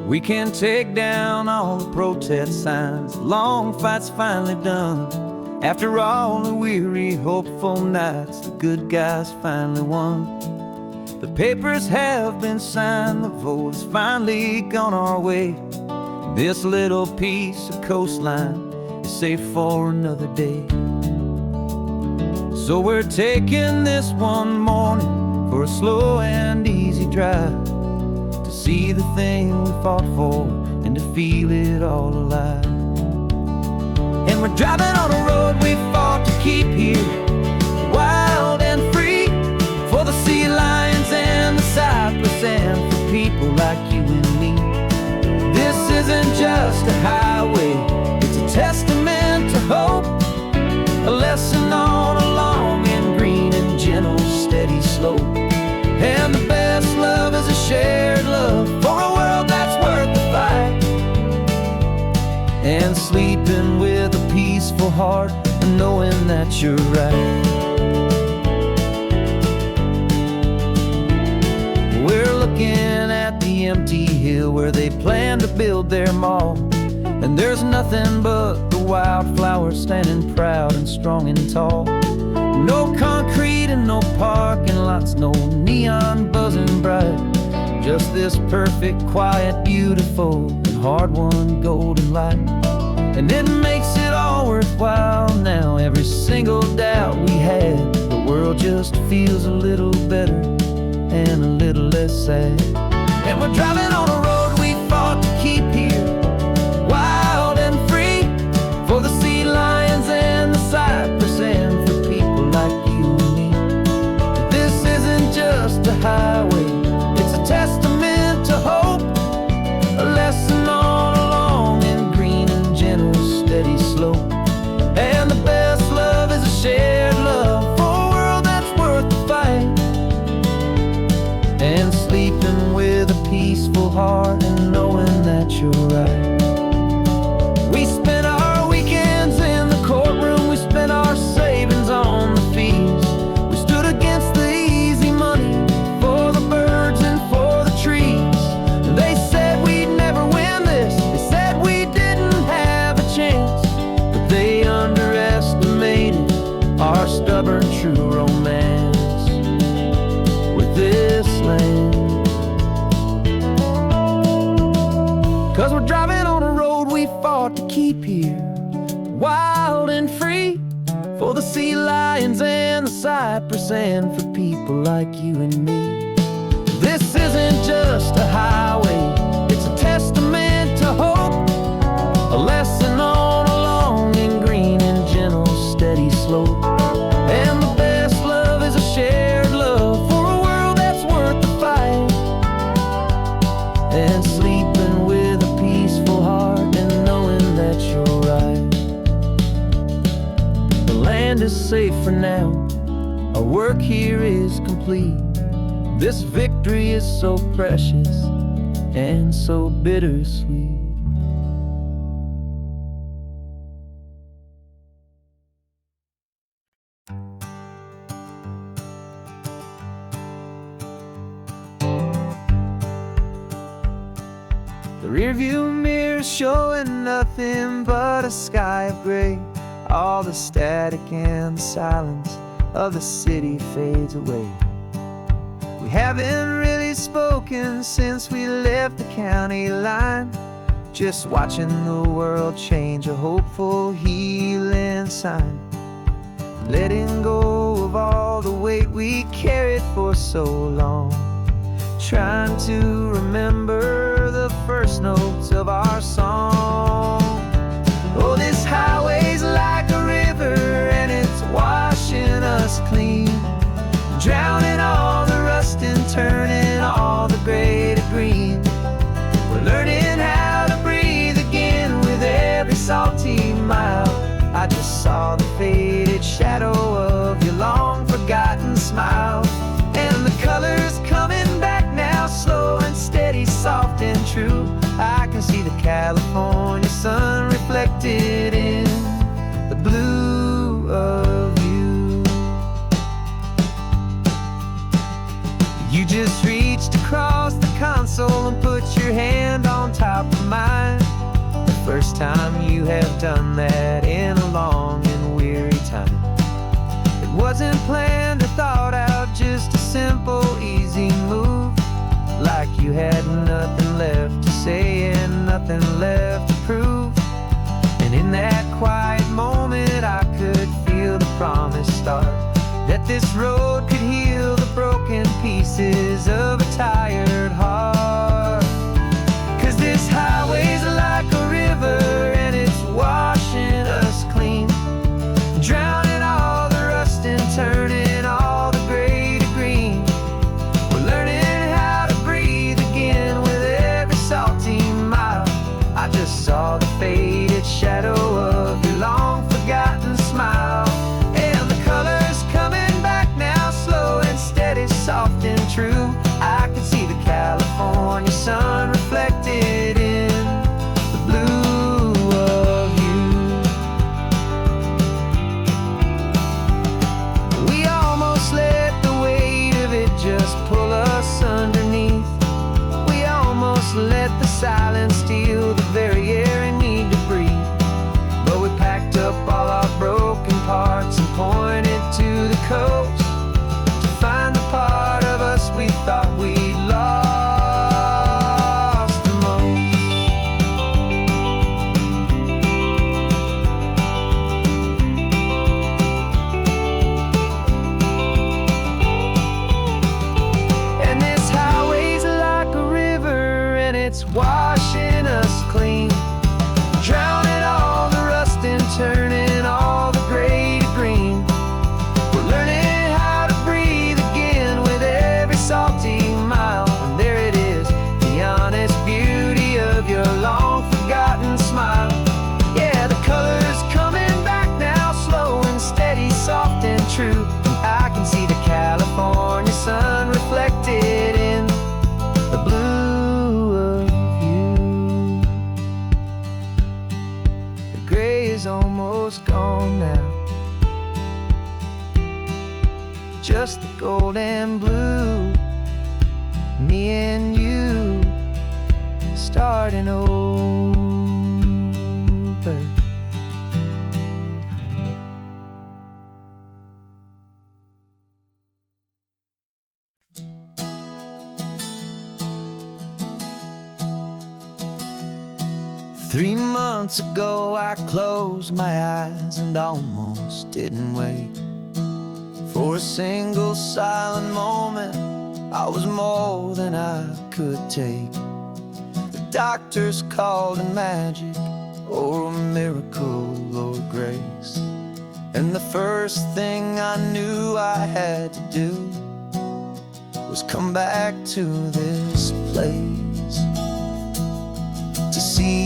We can take down all the protest signs. The long fight's finally done. After all the weary, hopeful nights, the good guys finally won. The papers have been signed, the vote has finally gone our way. This little piece of coastline is safe for another day. So we're taking this one morning for a slow and easy drive, to see the thing we fought for and to feel it all alive. And we're driving on a road we fought to keep here, wild and free, for the sea lions and the cypress and for people like you and me. This isn't just a highway, it's a testament to hope, a lesson on a long and green and gentle steady slope. And the best love is a shared love for a world that's worth the fight, and sleeping with a peaceful heart and knowing that you're right. We're looking at the empty hill where they plan to build their mall, and there's nothing but the wildflowers standing proud and strong and tall. No concrete and no parking lots, no neon buzzing bright, just this perfect, quiet, beautiful, and hard-won golden light. And it makes it all worthwhile now. Every single doubt we had, the world just feels a little better and a little less sad. And we're driving on a road we fought to keep here, wild and free, for the sea lions and the cypress and for people like you and me. This isn't just a highway, it's a testament to hope, a lesson on a long and green and gentle steady slope. And the best love is a shared love for a world that's worth the fight, and sleeping with a peaceful heart and knowing that you're right. We spent our weekends in the courtroom, we spent our savings on the fees. We stood against the easy money for the birds and for the trees. They said we'd never win this, they said we didn't have a chance, but they underestimated our stubborn true romance with this land. 'Cause we're driving on a road we fought to keep here, wild and free, for the sea lions and the cypress and for people like you and me. This isn't just a highway, it's a testament to hope, a lesson on a long and green and gentle steady slope. And the best love is a shared love for a world that's worth the fight, and sleeping with a peaceful heart and knowing that you're right. The land is safe for now, our work here is complete. This victory is so precious and so bittersweet. The rearview mirror's showing nothing but a sky of gray. All the static and the silence of the city fades away. We haven't really spoken since we left the county line, just watching the world change, a hopeful healing sign. Letting go of all the weight we carried for so long, trying to remember the first notes of our song. Oh, this highway's like a river and it's washing us clean, drowning all the rust and turning all the gray to green. We're learning how to breathe again with every salty mile. I just saw the faded shadow of your long forgotten smile, and the colors coming back now, slow and steady, soft and true. I can see the California sun reflected in the blue of you. You just reached across the console and put your hand on top first time you have done that in a long and weary time. It wasn't planned or thought out, just a simple, easy move. Like you had nothing left to say and nothing left to prove. And in that quiet moment I could feel the promise start, that this road could heal the broken pieces of a tired heart. 'Cause this highway's like a river and it's washing us clean, drowning all the rust and turning all the gray to green. We're learning how to breathe again with every salty mile. I just saw the faded shadow of your long forgotten smile, and the colors coming back now, slow and steady, soft and true. I could see the California sun reflected in the blue of you. We almost let the weight of it just pull us underneath. We almost let the silence steal the very air I need to breathe. But we packed up all our broken parts and pointed to the coast to find the part of us we thought we lost the most. And this highway's like a river and it's washing us clean, drowning all the rust and turning all the gray to green. We're learning how to breathe again with every salty mile. And there it is, the honest beauty of your long forgotten smile. Yeah, the colors coming back now, slow and steady, soft and true. I can see the California sun reflected in the blue of you. The gray is almost gone now, just the gold and blue. Me and you starting over. 3 months ago I closed my eyes and almost didn't wake. For a single silent moment I was more than I could take. The doctors called it magic or a miracle or grace. And the first thing I knew I had to do was come back to this place, to see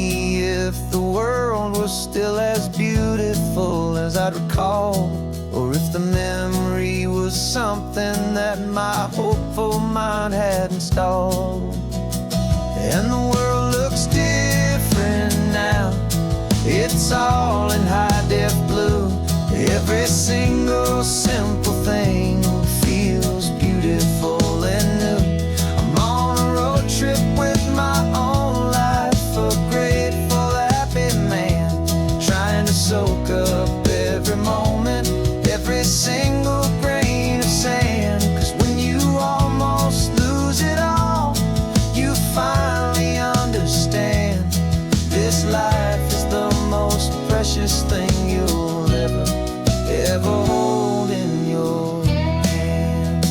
if the world was still as beautiful as I'd recall, or if the memory was something that my hopeful mind had installed. And the world looks different now, it's all in high-def blue. Every single simple thing feels beautiful and new. I'm on a road trip with my own life, a grateful, happy man, trying to soak up every moment, every single grain of sand. 'Cause when you almost lose it all, you finally understand this life is the most precious thing you'll ever hold in your hand.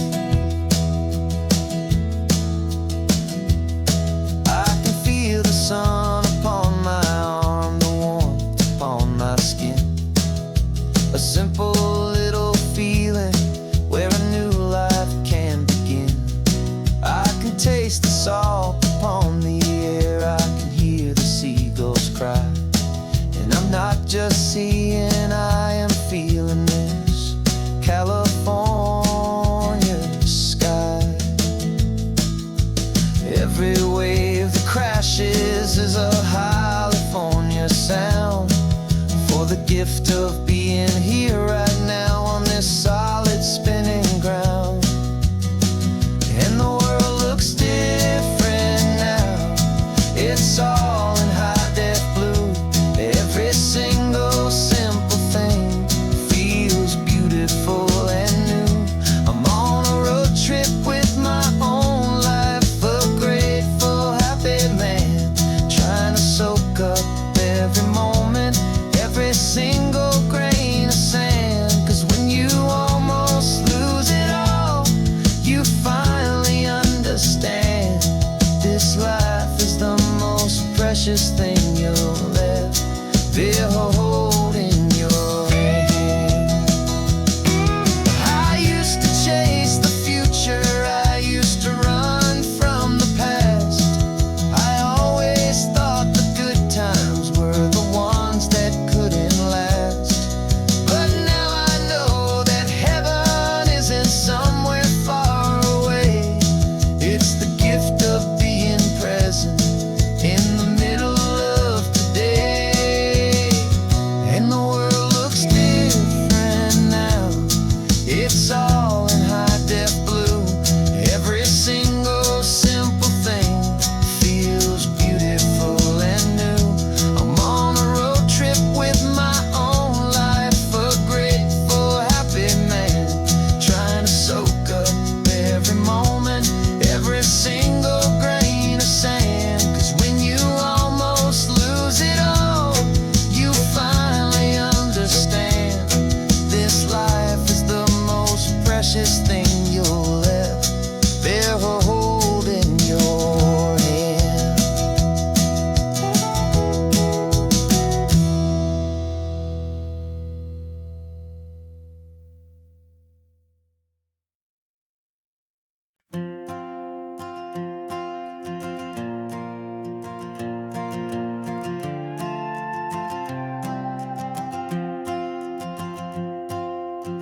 I can feel the sun upon my arm, the warmth upon my skin, a simple little feeling where a new life can begin. I can taste the salt upon the air, I can hear the seagulls cry. And I'm not just seeing, I am feeling this California sky. Every wave that crashes is a California sound, for the gift of being here right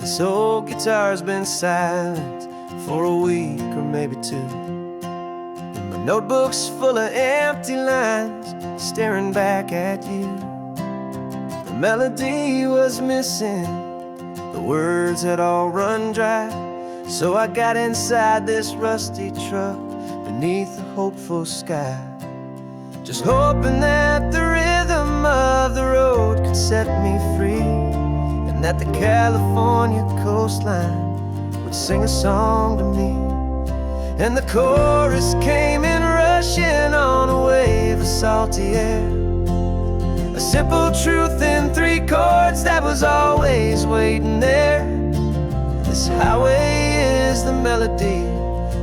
This old guitar's been silent for a week or maybe two, and my notebook's full of empty lines staring back at you. The melody was missing, the words had all run dry, so I got inside this rusty truck beneath the hopeful sky, just hoping that the rhythm of the road could set me free, and that the California coastline would sing a song to me. And the chorus came in rushing on a wave of salty air, a simple truth in 3 chords that was always waiting there. This highway is the melody,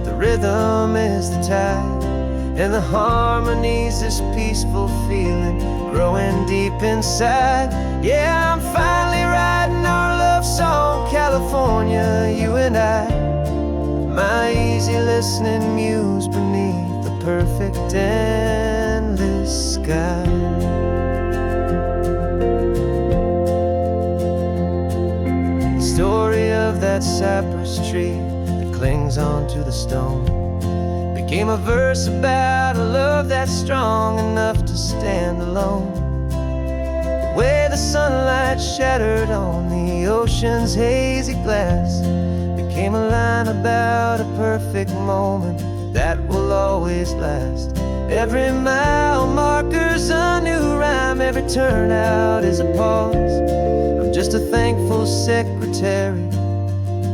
the rhythm is the tide, and the harmony's this peaceful feeling growing deep inside. Yeah, I'm finally writing our love song, California, you and I, my easy listening muse beneath the perfect endless sky. The story of that cypress tree that clings onto the stone became a verse about a love that's strong enough to stand alone. The way the sunlight shattered on the ocean's hazy glass became a line about a perfect moment that will always last. Every mile marker's a new rhyme, every turnout is a pause. I'm just a thankful secretary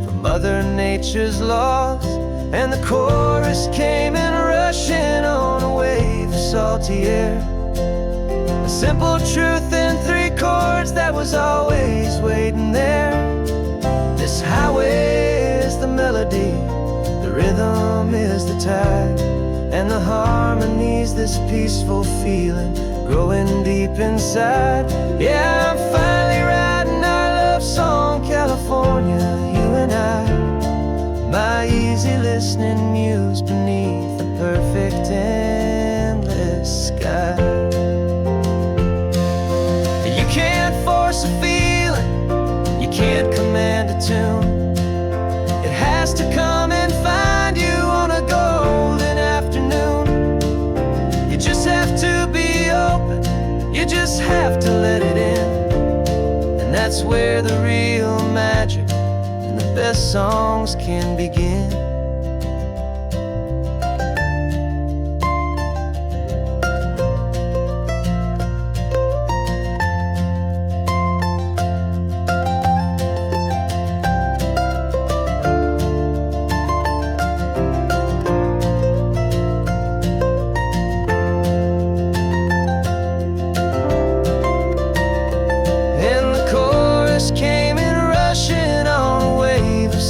for Mother Nature's laws. And the chorus came in rushing on a wave of salty air, a simple truth in 3 chords that was always waiting there. This highway is the melody, the rhythm is the tide, and the harmony's this peaceful feeling growing deep inside. Yeah, I'm finally writing our love song, California, you and I, my easy listening muse beneath the perfect endless sky. You can't force a feeling, you can't command a tune. It has to come and find you on a golden afternoon. You just have to be open, you just have to let it in, and that's where the real magic and the best songs can begin.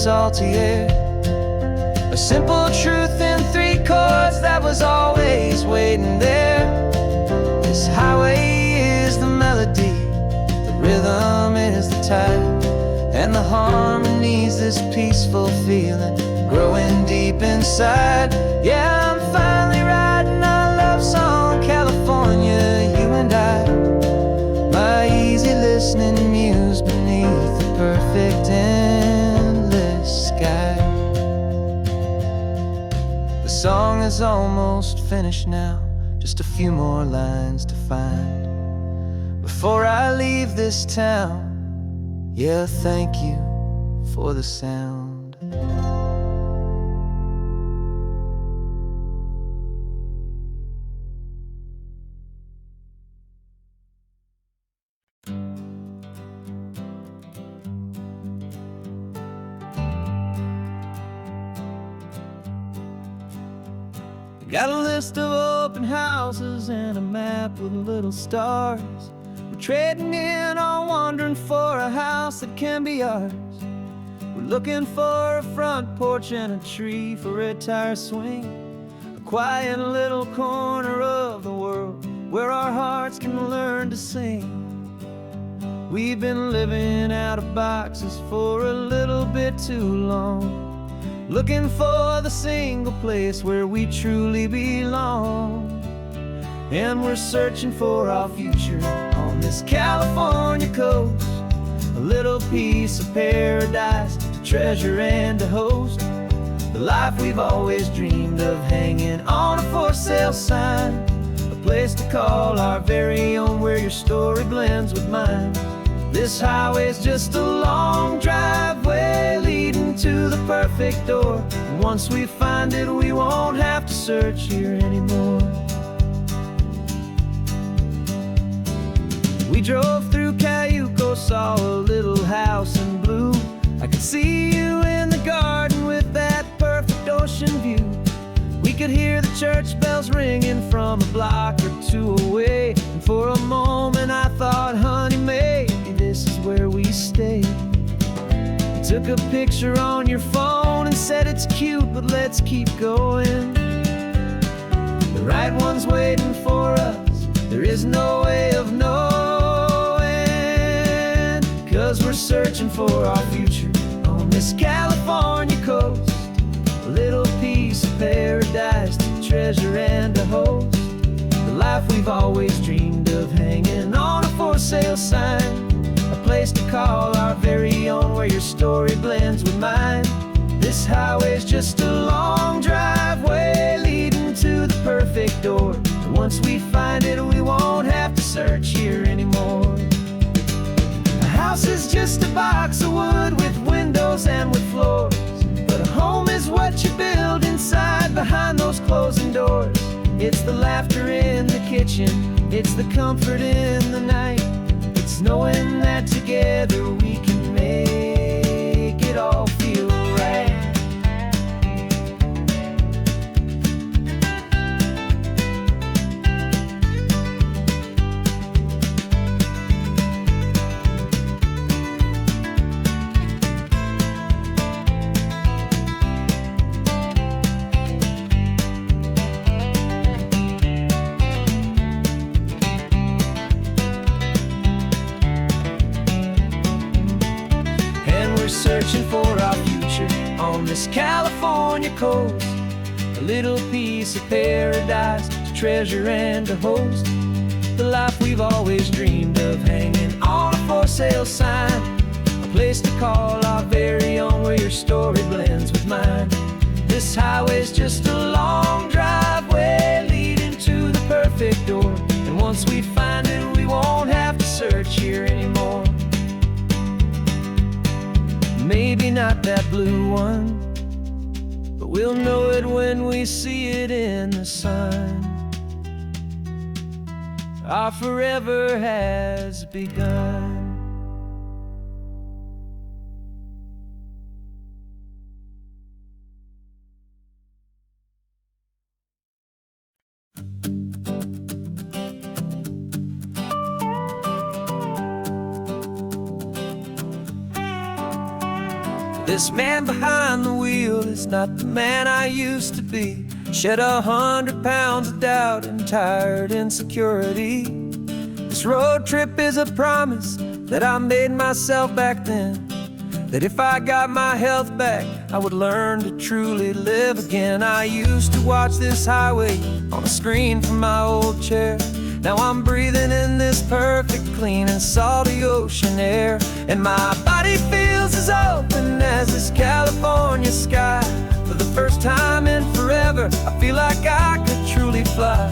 Salty air, a simple truth in 3 chords that was always waiting there. This highway is the melody, the rhythm is the tide, and the harmony's this peaceful feeling growing deep inside. Yeah, I'm finally writing our love song, California, you and I, my easy listening muse beneath the perfect endless sky. The song is almost finished now, just a few more lines to find before I leave this town. Yeah, thank you for the sound. Got a list of open houses and a map with little stars. We're trading in on wandering for a house that can be ours. We're looking for a front porch and a tree for a tire swing, a quiet little corner of the world where our hearts can learn to sing. We've been living out of boxes for a little bit too long, looking for the single place where we truly belong. And we're searching for our future on this California coast, a little little piece of paradise to treasure and to host. The life we've always dreamed of, hanging on a for sale sign. A place to call our very own, where your story blends with mine. This highway's just a long driveway leading to the perfect door. And once we find it, we won't have to search here anymore. We drove through Cayuco, saw a little house in blue. I could see you in the garden with that perfect ocean view. We could hear the church bells ringing from a block or two away. And for a moment I thought, honey, maybe this is where we stay. You took a picture on your phone and said it's cute, but let's keep going. The right one's waiting for us, there is no way of knowing. 'Cause we're searching for our future on this California coast. A little piece of paradise to treasure and to host. The life we've always dreamed of, hanging on a for sale sign. A place to call our very own, where your story blends with mine. This highway's just a long driveway leading to the perfect door. And once we find it, we won't have to search here anymore. A house is just a box of wood with windows and with floors. But a home is what you build inside, behind those closing doors. It's the laughter in the kitchen, it's the comfort in the night. It's knowing that together we can make it all feel right. Searching for our future on this California coast. A little piece of paradise to treasure and to host. The life we've always dreamed of, hanging on a for sale sign. A place to call our very own, where your story blends with mine. This highway's just a long driveway leading to the perfect door. And once we find it, we won't have to search here anymore. Maybe not that blue one, but we'll know it when we see it in the sun. Our forever has begun. This man behind the wheel is not the man I used to be. Shed 100 pounds of doubt and tired insecurity. This road trip is a promise that I made myself back then, that if I got my health back, I would learn to truly live again. I used to watch this highway on a screen from my old chair. Now I'm breathing in this perfect, clean and salty ocean air. And my body feels as open as this California sky. For the first time in forever, I feel like I could truly fly.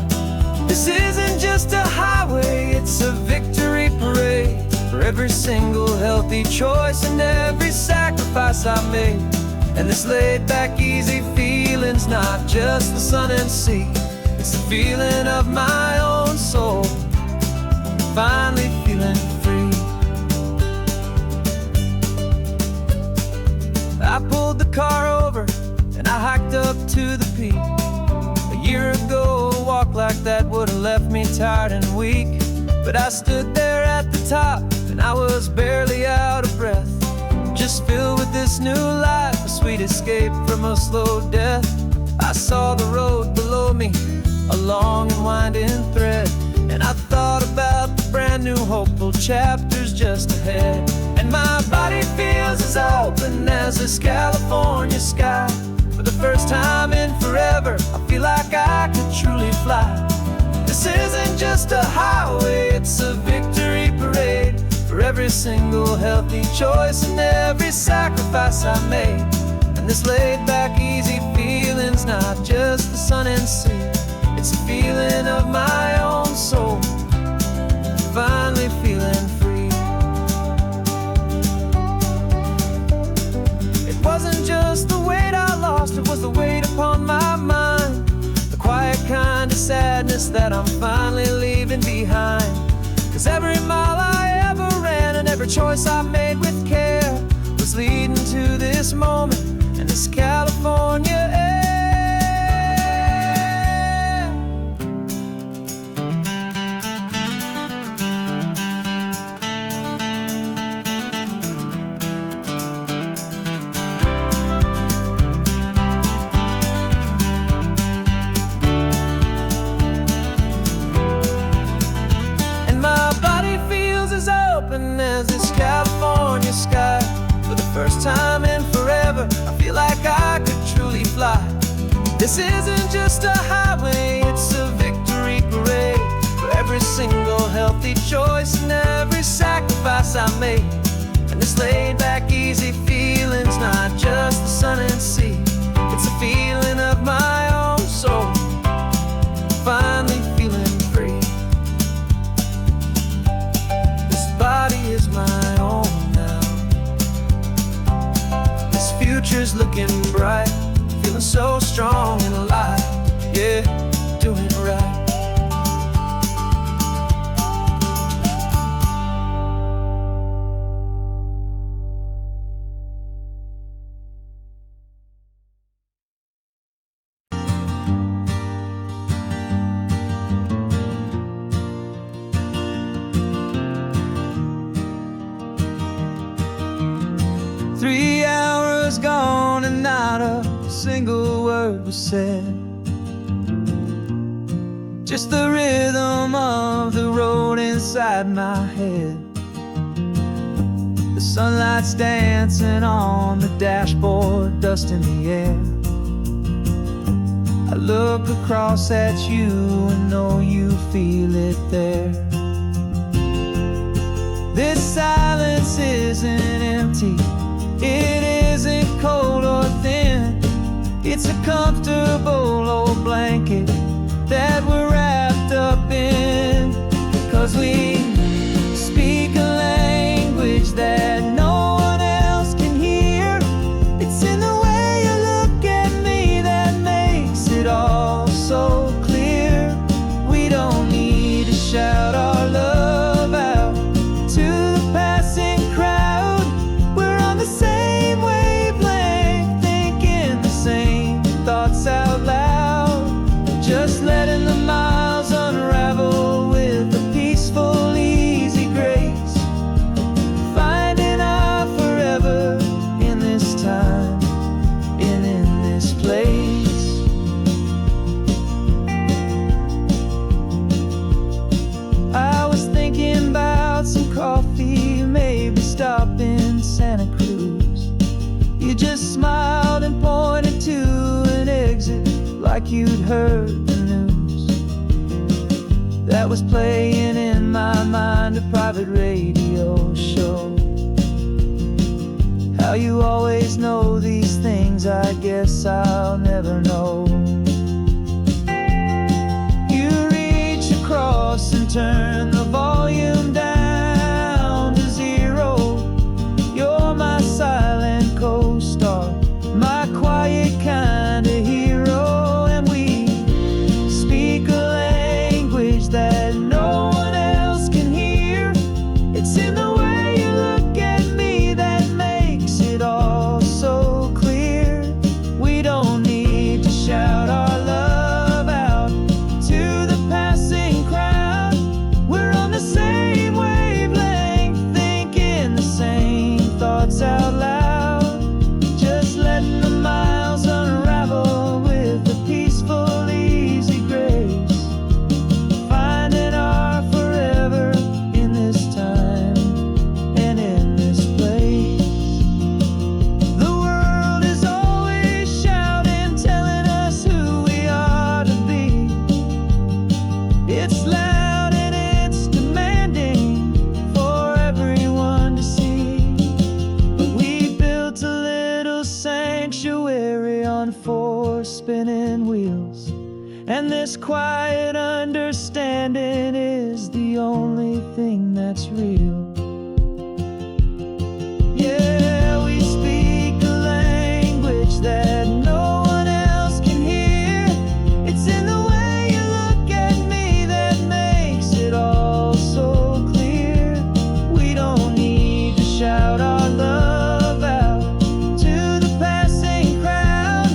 This isn't just a highway, it's a victory parade. For every single healthy choice and every sacrifice I made. And this laid back, easy feeling's not just the sun and sea. It's the feeling of my own soul, finally feeling free. I pulled the car over and I hiked up to the peak. A year ago, a walk like that would have left me tired and weak. But I stood there at the top and I was barely out of breath, just filled with this new life, a sweet escape from a slow death. I saw the road below me, a long and winding thread, and I thought about the brand new hopeful chapters just ahead. And my body feels as open as this California sky. For the first time in forever, I feel like I could truly fly. This isn't just a highway, it's a victory parade. For for every single healthy choice and every sacrifice I made. And this laid back easy feeling's not just the sun and sea, it's a feeling of my own soul, finally feeling free. It wasn't just the weight I lost, it was the weight upon my mind, the quiet kind of sadness that I'm finally leaving behind. 'Cause every mile I ever ran and every choice I made with care was leading to this moment and this California air. As this California sky, for the first time in forever, I feel like I could truly fly. This isn't just a highway, it's a victory parade for every single healthy choice and every sacrifice I made. And this laid back easy feeling's not just the sun and sea, it's a feeling of my own soul, finally feeling free. Body is my own now. This future's looking bright, feeling so strong and alive. Yeah, doing it right. Three hours gone and not a single word was said. Just the rhythm of the road inside my head. The sunlight's dancing on the dashboard, dust in the air. I look across at you and know you feel it there. This silence isn't empty, it isn't cold or thin, it's a comfortable old blanket that we're wrapped up in. 'Cause we speak a language that no one else can hear. It's in the way you look at me that makes it all so clear. We don't need to shout our love out to the passing crowd. We're on the same wavelength, thinking the same thoughts out loud. Just letting the miles unravel with a peaceful, easy grace. Finding our forever in this time and in this place. I was thinking about some coffee, maybe stop in Santa Cruz. You just smiled and pointed to an exit like you'd heard the news. That was playing in my mind, a private radio show. How you always know these things, I guess I'll never know. You reach across and turn the volume down to zero. You're my silent co-star, my quiet kind of hero. And we speak a language that no one else can hear. It's in the way you look at me that makes it all so clear. We don't need to shout our love out to the passing crowd. We're on the same wavelength, thinking the same thoughts out loud. Just letting the miles unravel with a peaceful, easy grace. Finding our forever in this time and in this place. The world is always shouting, telling us who we are to be. It's loud and it's demanding for everyone spinning wheels. And this quiet understanding is the only thing that's real. Yeah, we speak a language that no one else can hear. It's in the way you look at me that makes it all so clear. We don't need to shout our love out to the passing crowd.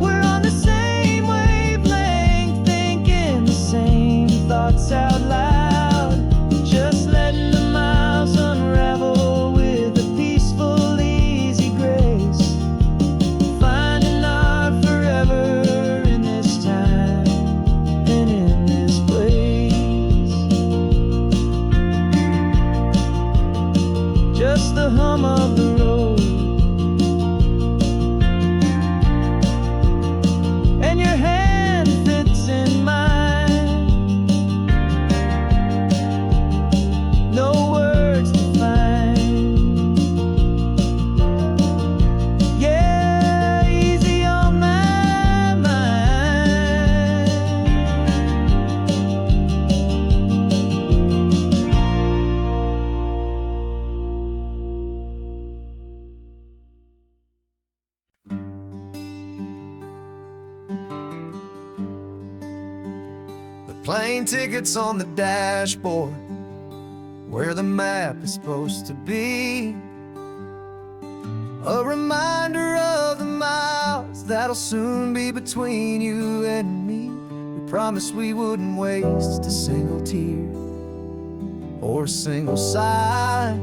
We're on the same wavelength, thinking the same thoughts out loud. Just letting the miles unravel with a peaceful, easy grace. Finding our forever in this time and in this place. Just the hum of the road and your hand fits in mine. No words to find. Yeah, easy on my mind. The plane tickets on the dashboard, where the map is supposed to be. A reminder of the miles that'll soon be between you and me. We promised we wouldn't waste a single tear or a single sigh.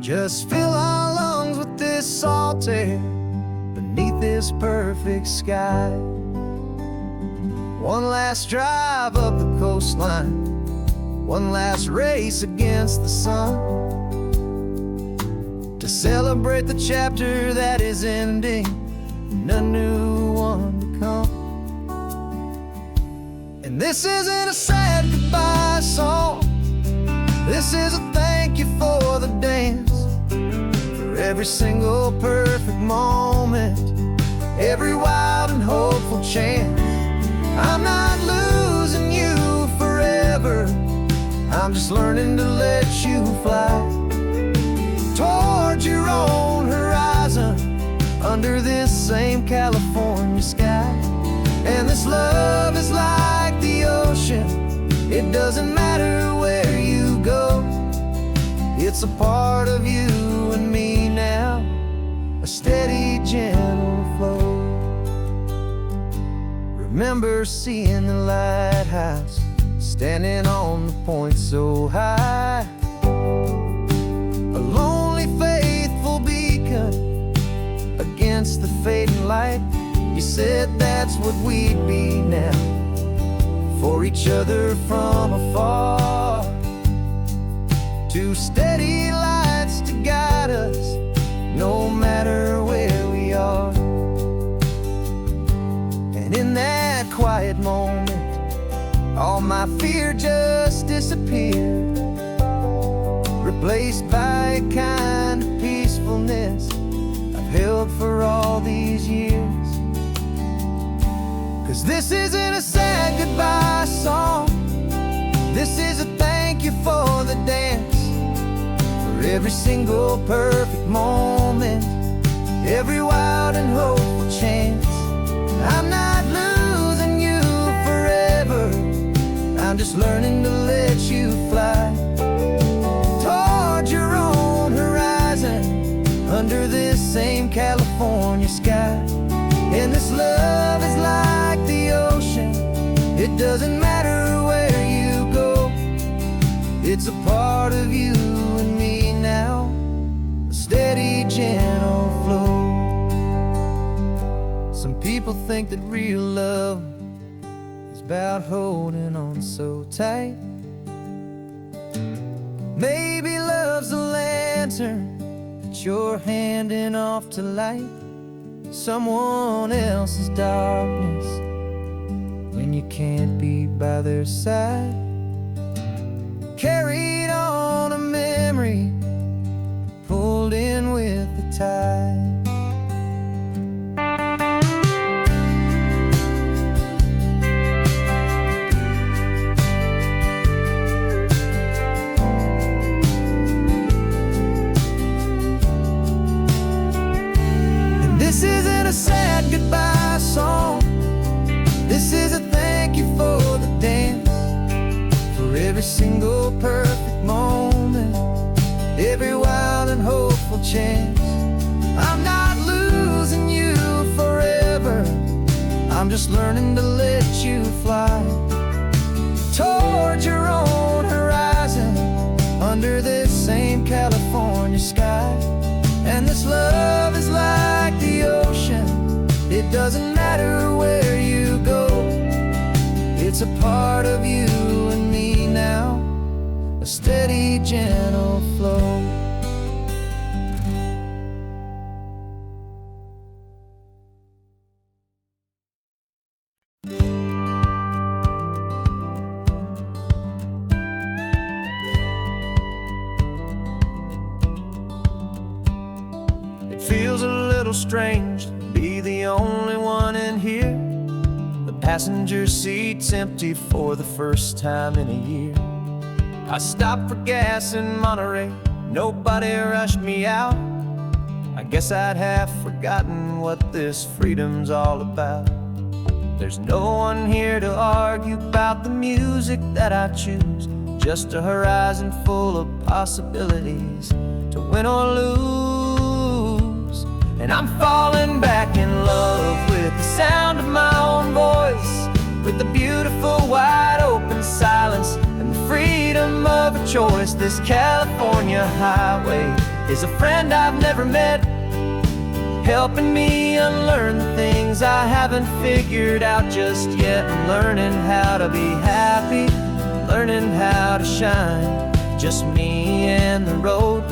Just fill our lungs with this salt air beneath this perfect sky. One last drive up the coastline, one last race against the sun, to celebrate the chapter that is ending and a new one to come. And this isn't a sad goodbye song, this is a thank you for the dance, for every single perfect moment, every wild and hopeful chance. I'm not losing you forever, I'm just learning to let you fly towards your own horizon, under this same California sky. And this love is like the ocean, it doesn't matter where you go. It's a part of you and me now, a steady, gentle flow. Remember seeing the lighthouse, standing on the point so high, a lonely, faithful beacon against the fading light. You said that's what we'd be now, for each other from afar. Two steady lights to guide us, no matter where we are. And in that quiet moment, all my fear just disappeared, replaced by a kind of peacefulness I've held for all these years. 'Cause this isn't a sad goodbye song, this is a thank you for the dance, for every single perfect moment, every wild and hopeful chance. I'm not losing you forever, I'm just learning to let you fly towards your own horizon, under this same California sky. And this love is like the ocean, it doesn't matter where you go. It's a part of you and me now, a steady, gentle flow. Some people think that real love is about holding on so tight. Maybe love's a lantern that you're handing off to light someone else's darkness when you can't be by their side. Carried on a memory, pulled in with the tide. chance. I'm not losing you forever, I'm just learning to let you fly towards your own horizon, under this same California sky. And this love is like the ocean, it doesn't matter where you go, it's a part of you and me now, a steady, gentle flow. It feels a little strange to be the only one in here. The passenger seat's empty for the first time in a year. I stopped for gas in Monterey, nobody rushed me out. I guess I'd half forgotten what this freedom's all about. There's no one here to argue about the music that I choose, just a horizon full of possibilities to win or lose. And I'm falling back in love with the sound of my own voice, with the beautiful wide open silence and the freedom of a choice. This California highway is a friend I've never met, helping me unlearn the things I haven't figured out just yet. I'm learning how to be happy, learning how to shine, just me and the road,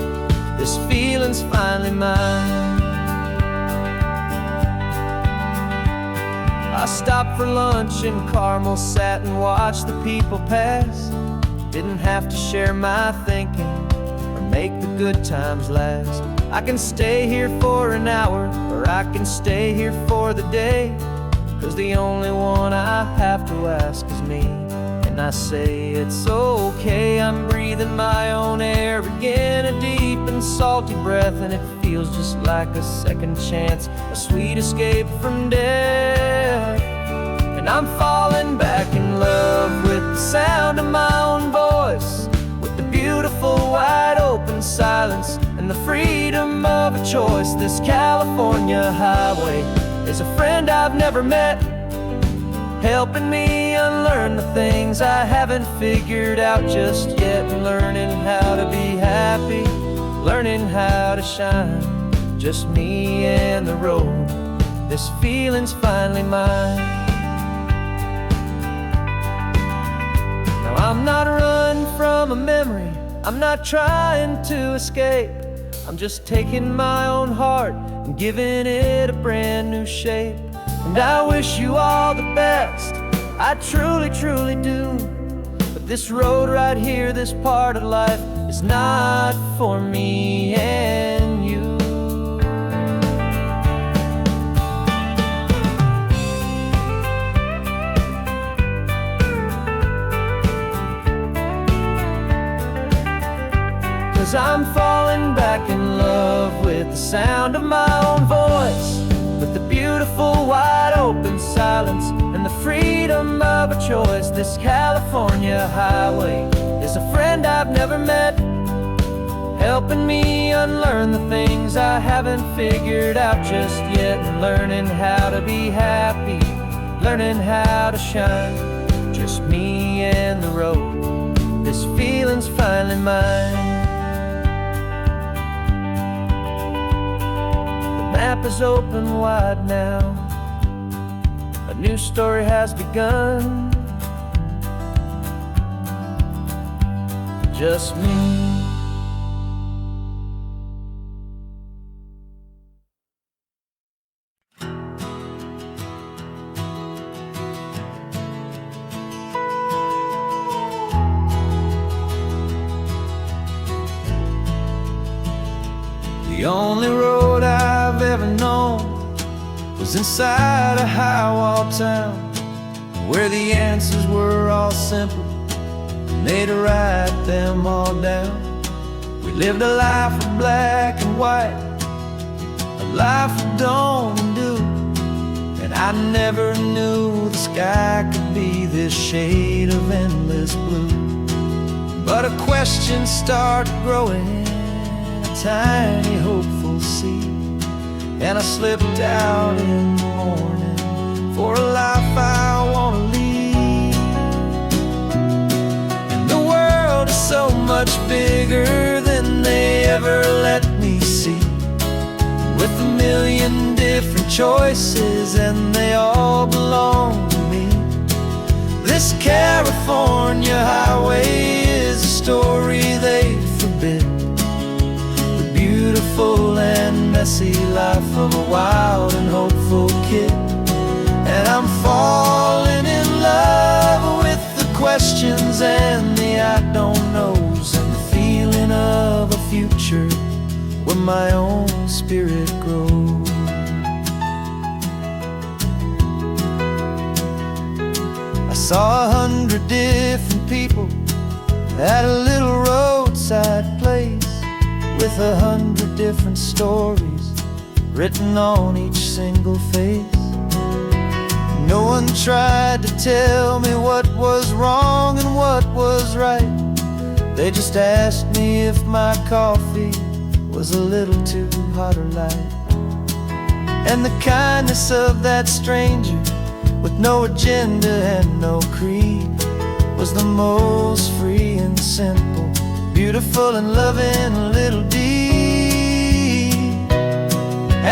this feeling's finally mine. I stopped for lunch in Carmel, sat and watched the people pass. Didn't have to share my thinking or make the good times last. I can stay here for an hour, or I can stay here for the day, 'cause the only one I have to ask is me. And I say it's okay, I'm breathing my own air again, a deep and salty breath, and it feels just like a second chance, a sweet escape from death. And I'm falling back in love with the sound of my own voice, with the beautiful wide open silence and the freedom of a choice. This California highway is a friend I've never met, helping me unlearn the things I haven't figured out just yet. Learning how to be happy, learning how to shine, just me and the road, this feeling's finally mine. Now I'm not running from a memory, I'm not trying to escape, I'm just taking my own heart and giving it a brand new shape. And I wish you all the best, I truly, truly do. But this road right here, this part of life, is not for me and you. 'Cause I'm falling back in love with the sound of my own voice, with the beautiful wide open silence and the freedom of a choice. This California highway is a friend I've never met, helping me unlearn the things I haven't figured out just yet. And learning how to be happy, learning how to shine, just me and the road, this feeling's finally mine. The map is open wide now, a new story has begun, just me. The only road I've ever known was inside a high-wall town, where the answers were all simple and they'd write them all down. We lived a life of black and white, a life of dawn and dew, and I never knew the sky could be this shade of endless blue. But a question started growing, a tiny hopeful seed, and I slipped out in the morning for a life I want to lead. And the world is so much bigger than they ever let me see, with a million different choices and they all belong to me. This California highway is a story they forbid, the beautiful and messy life of a wild and hopeful kid. And I'm falling in love with the questions and the I don't knows, and the feeling of a future where my own spirit grows. I saw 100 different people at a little roadside place, with 100 different stories written on each single face. No one tried to tell me what was wrong and what was right. They just asked me if my coffee was a little too hot or light. And the kindness of that stranger, with no agenda and no creed, was the most free and simple, beautiful and loving little deed.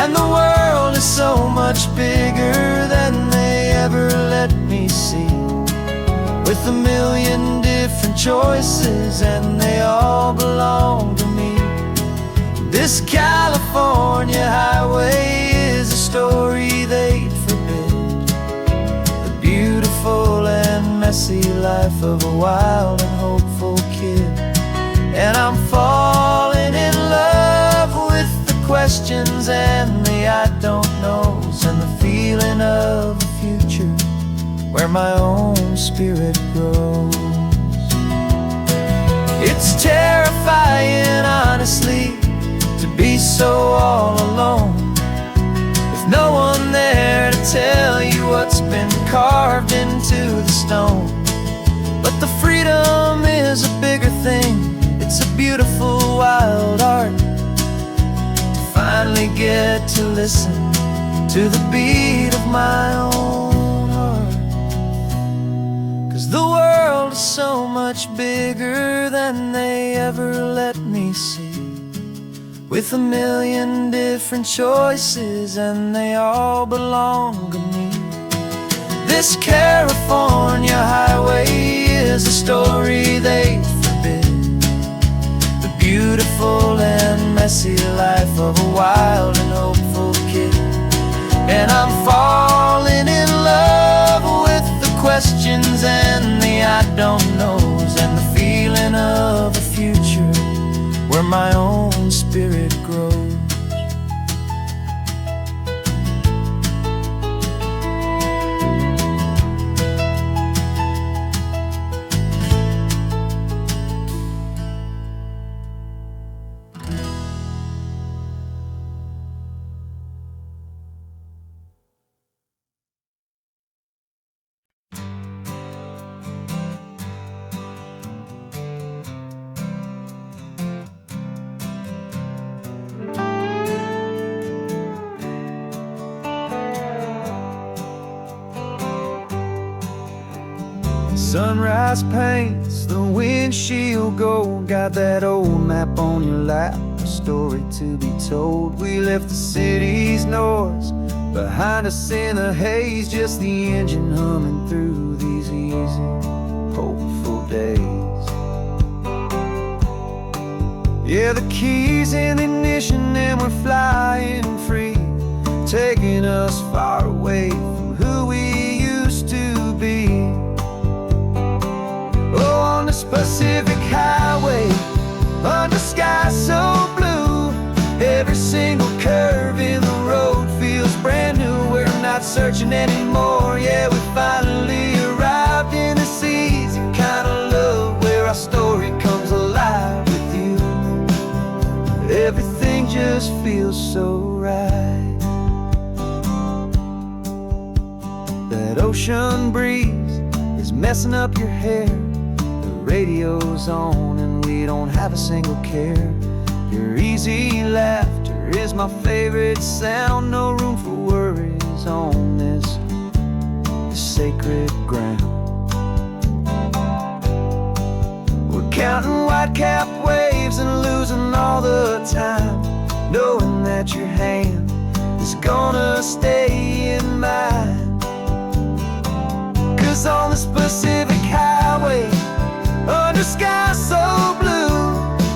And the world is so much bigger than they ever let me see, with a million different choices and they all belong to me. This California highway is a story they'd forbid, the beautiful and messy life of a wild and hopeful kid. And I'm falling in love with the questions and the I don't knows, and the feeling of a future where my own spirit grows. It's terrifying, honestly, to be so all alone, with no one there to tell you what's been carved into the stone. But the freedom is a bigger thing, it's a beautiful wild art, to finally get to listen to the beat of my own heart. 'Cause the world is so much bigger than they ever let me see, with a million different choices and they all belong to me. This California highway is a story they forbid, the beautiful and messy life of a wild and hopeful kid. And I'm falling in love with the questions and the I don't knows, and the feeling of a future where my own spirit grows. Sunrise paints the windshield gold, got that old map on your lap, a story to be told. We left the city's noise behind us in the haze, just the engine humming through these easy, hopeful days. Yeah, the keys in the ignition and we're flying free, taking us far away from who we used to be. Oh, on this Pacific highway, under sky so blue, every single curve in the road feels brand new. We're not searching anymore, yeah, we finally arrived in this easy kind of love, where our story comes alive with you. Everything just feels so right. That ocean breeze is messing up your hair, radio's on and we don't have a single care. Your easy laughter is my favorite sound. No room for worries on this sacred ground. We're counting white-capped waves and losing all the time, knowing that your hand is gonna stay in mine. 'Cause on this Pacific highway, under skies so blue,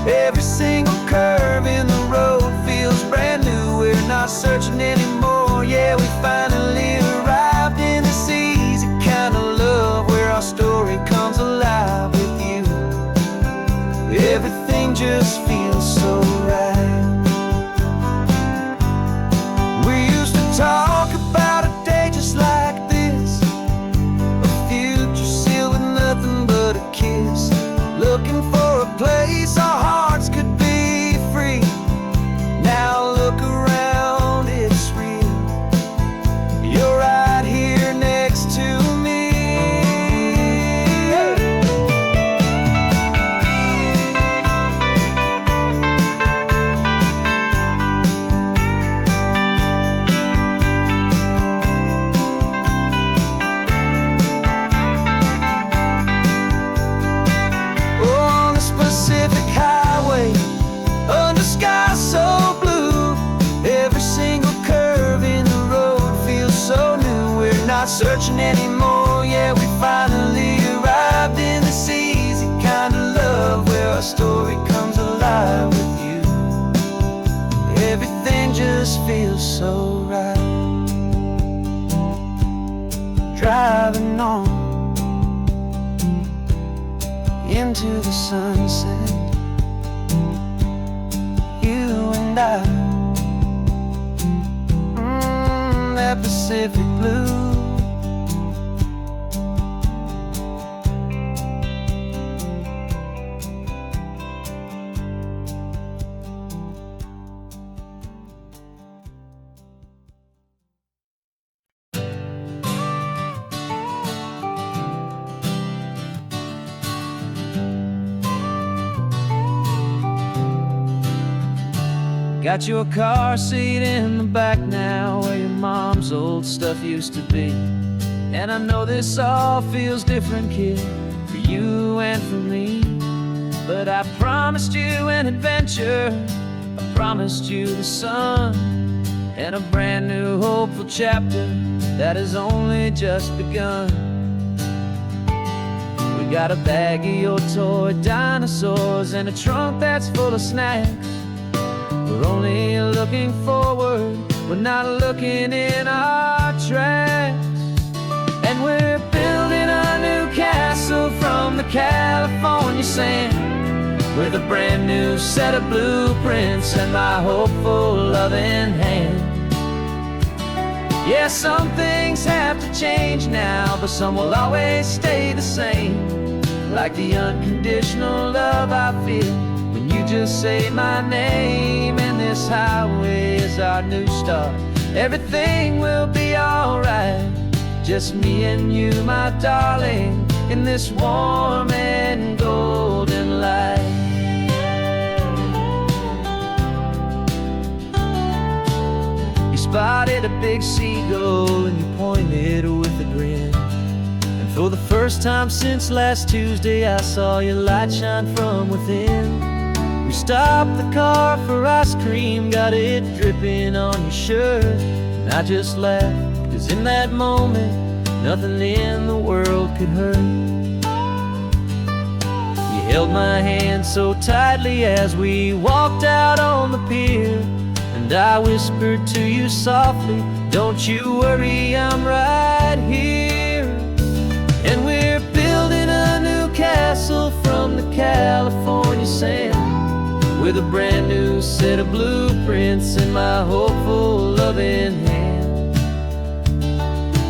every single curve in the road feels brand new. We're not searching anymore, yeah, we finally arrived in this easy kind of love where our story comes alive with you. Everything just feels so right. We used to talk about a day just like this, a future sealed with nothing but a kiss, looking for a place our hearts could be free. Now look around, it's real. You're right here next to me. On this Pacific highway, under skies so blue, every single curve in the road feels so new. We're not searching anymore, yeah, we finally arrived in this easy kind of love where our story comes alive with you. Everything just feels so right. Driving on into the sunset, you and I, that Pacific blue. Got your car seat in the back now, where your mom's old stuff used to be. And I know this all feels different, kid, for you and for me. But I promised you an adventure, I promised you the sun, and a brand new hopeful chapter that has only just begun. We got a bag of your toy dinosaurs and a trunk that's full of snacks. We're only looking forward, we're not looking in our tracks. And we're building a new castle from the California sand, with a brand new set of blueprints and my hopeful loving hand. Yeah, some things have to change now, but some will always stay the same. Like the unconditional love I feel when you just say my name. And this highway is our new start, everything will be alright. Just me and you, my darling, in this warm and golden light. You spotted a big seagull and you pointed with a grin. And for the first time since last Tuesday, I saw your light shine from within. We stopped the car for ice cream, got it dripping on your shirt. And I just laughed, 'cause in that moment, nothing in the world could hurt. You held my hand so tightly as we walked out on the pier, and I whispered to you softly, don't you worry, I'm right here. And we're building a new castle from the California sand, with a brand new set of blueprints in my hopeful loving hand.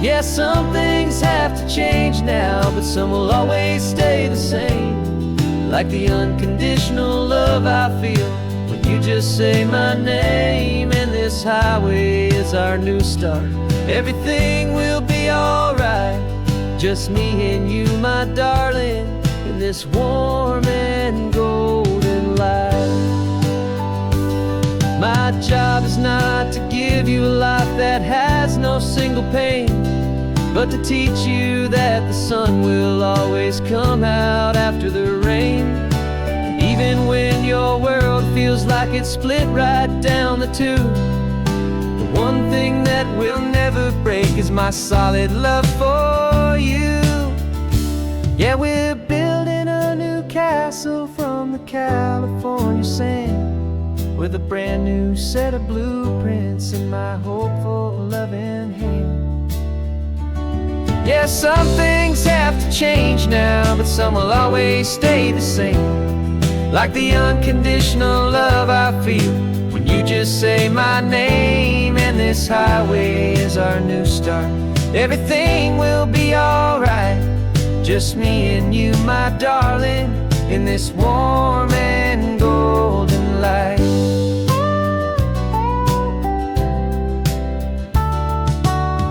Yeah, some things have to change now, but some will always stay the same. Like the unconditional love I feel when you just say my name. And this highway is our new start, everything will be alright. Just me and you, my darling, in this warm and golden light. My job is not to give you a life that has no single pain, but to teach you that the sun will always come out after the rain. Even when your world feels like it's split right down the two, the one thing that will never break is my solid love for you. Yeah, we're building a new castle from the California sand, with a brand new set of blueprints in my hopeful, loving hand. Yeah, some things have to change now, but some will always stay the same. Like the unconditional love I feel when you just say my name. And this highway is our new start. Everything will be alright, just me and you, my darling, in this warm and golden light.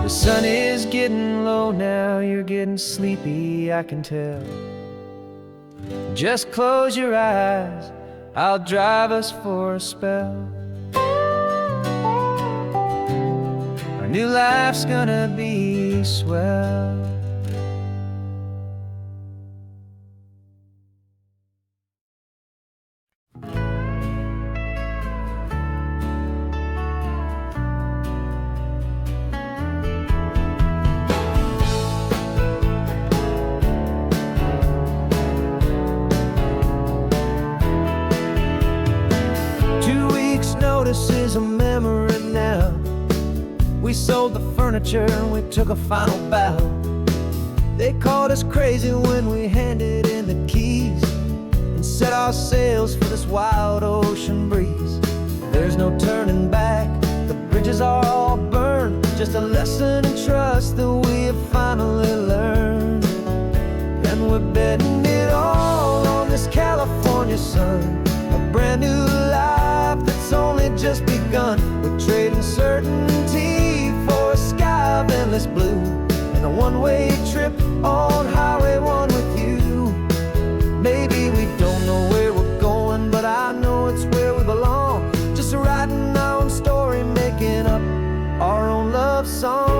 The sun is getting low now, you're getting sleepy, I can tell. Just close your eyes, I'll drive us for a spell. Our new life's gonna be swell. 2 weeks' notice is a memory now. We sold the furniture and we took a final bow. They called us crazy when we handed in the keys and set our sails for this wild ocean breeze. There's no turning back, the bridges are all burned, just a lesson in trust that we have finally learned. And we're betting it all on this California sun, a brand new life that's only just begun. We're trading certainty for a sky of endless blue, and a one-way trip on Highway 1 with you. Maybe we don't know where we're going, but I know it's where we belong. Just writing our own story, making up our own love song.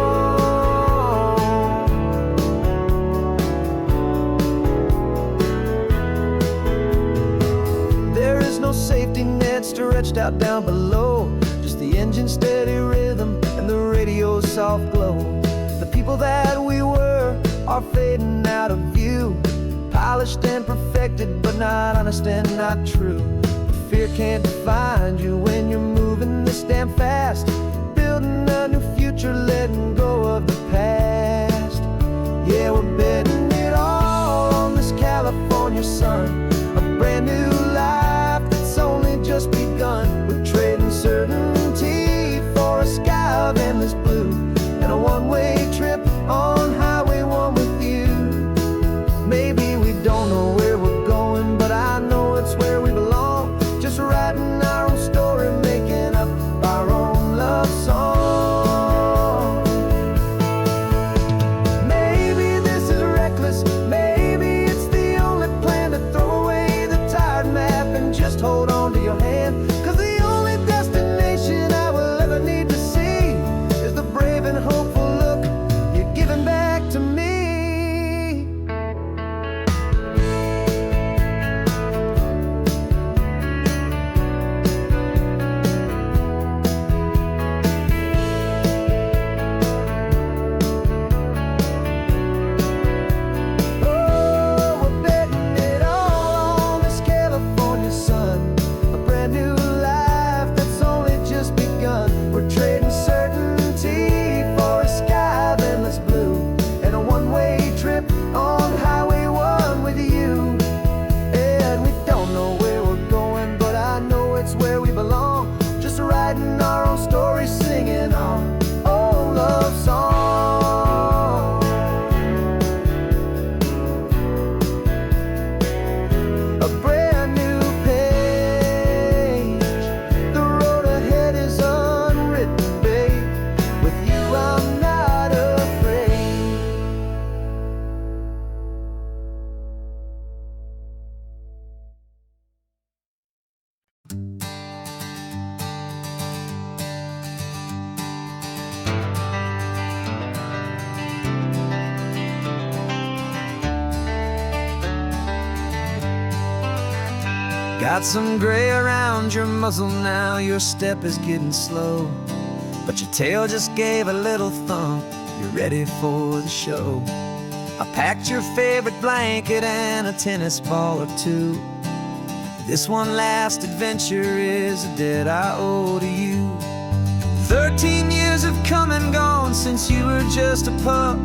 There is no safety net stretched out down below, just the engine's steady rhythm and the radio's soft glow. The people that we were are fading out of view, polished and perfected, but not honest and not true. Fear can't define you when you're moving this damn fast, building a new future, letting go of the past. Yeah, we're betting it all on this California sun, a brand new life that's only just begun. We're trading certainty for a sky of endless blue, and a one-way trip on Highway 1 with you. Maybe we don't know where we're going, but I know it's where we belong. Just writing our own story, making up our own love song. Maybe this is reckless, maybe it's the only plan to throw away the tired map and just hold on to your hand. 'Cause the only destination I will ever need to see is the brave and hopeful look you're giving back to me. Oh, we're betting it all on this California sun, a brand new life that's only just begun. We're trading certainty for a sky of endless blue, and a one-way trip on Highway 1 with you. And we don't know where we're going, but I know it's where we belong. Just writing our own story, singing our own love song. A brand new page, the road ahead is unwritten, babe. With you I'm not afraid. Got some gray around your muzzle now, your step is getting slow, but your tail just gave a little thump, you're ready for the show. I packed your favorite blanket and a tennis ball or two. This one last adventure is a debt I owe to you. 13 years have come and gone since you were just a pup.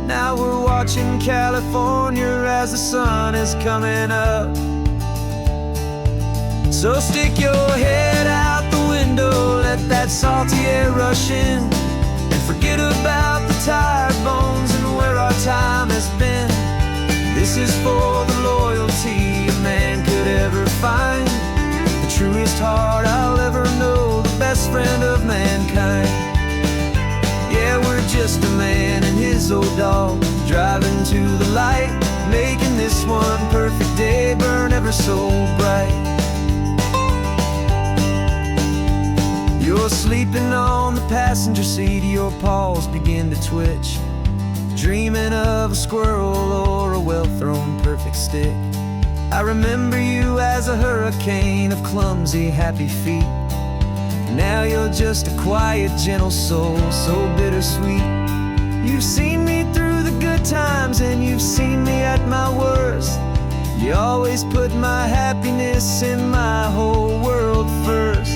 Now we're watching California as the sun is coming up. So stick your head out the window, let that salty air rush in, and forget about the tired bones and where our time has been. This is for the loyalty a man could ever find, the truest heart I'll ever know, the best friend of mankind. Yeah, we're just a man and his old dog, driving to the light, making this one perfect day burn ever so bright. You're sleeping on the passenger seat, your paws begin to twitch, dreaming of a squirrel or a well-thrown perfect stick. I remember you as a hurricane of clumsy, happy feet. Now you're just a quiet, gentle soul, so bittersweet. You've seen me through the good times and you've seen me at my worst. You always put my happiness in my whole world first.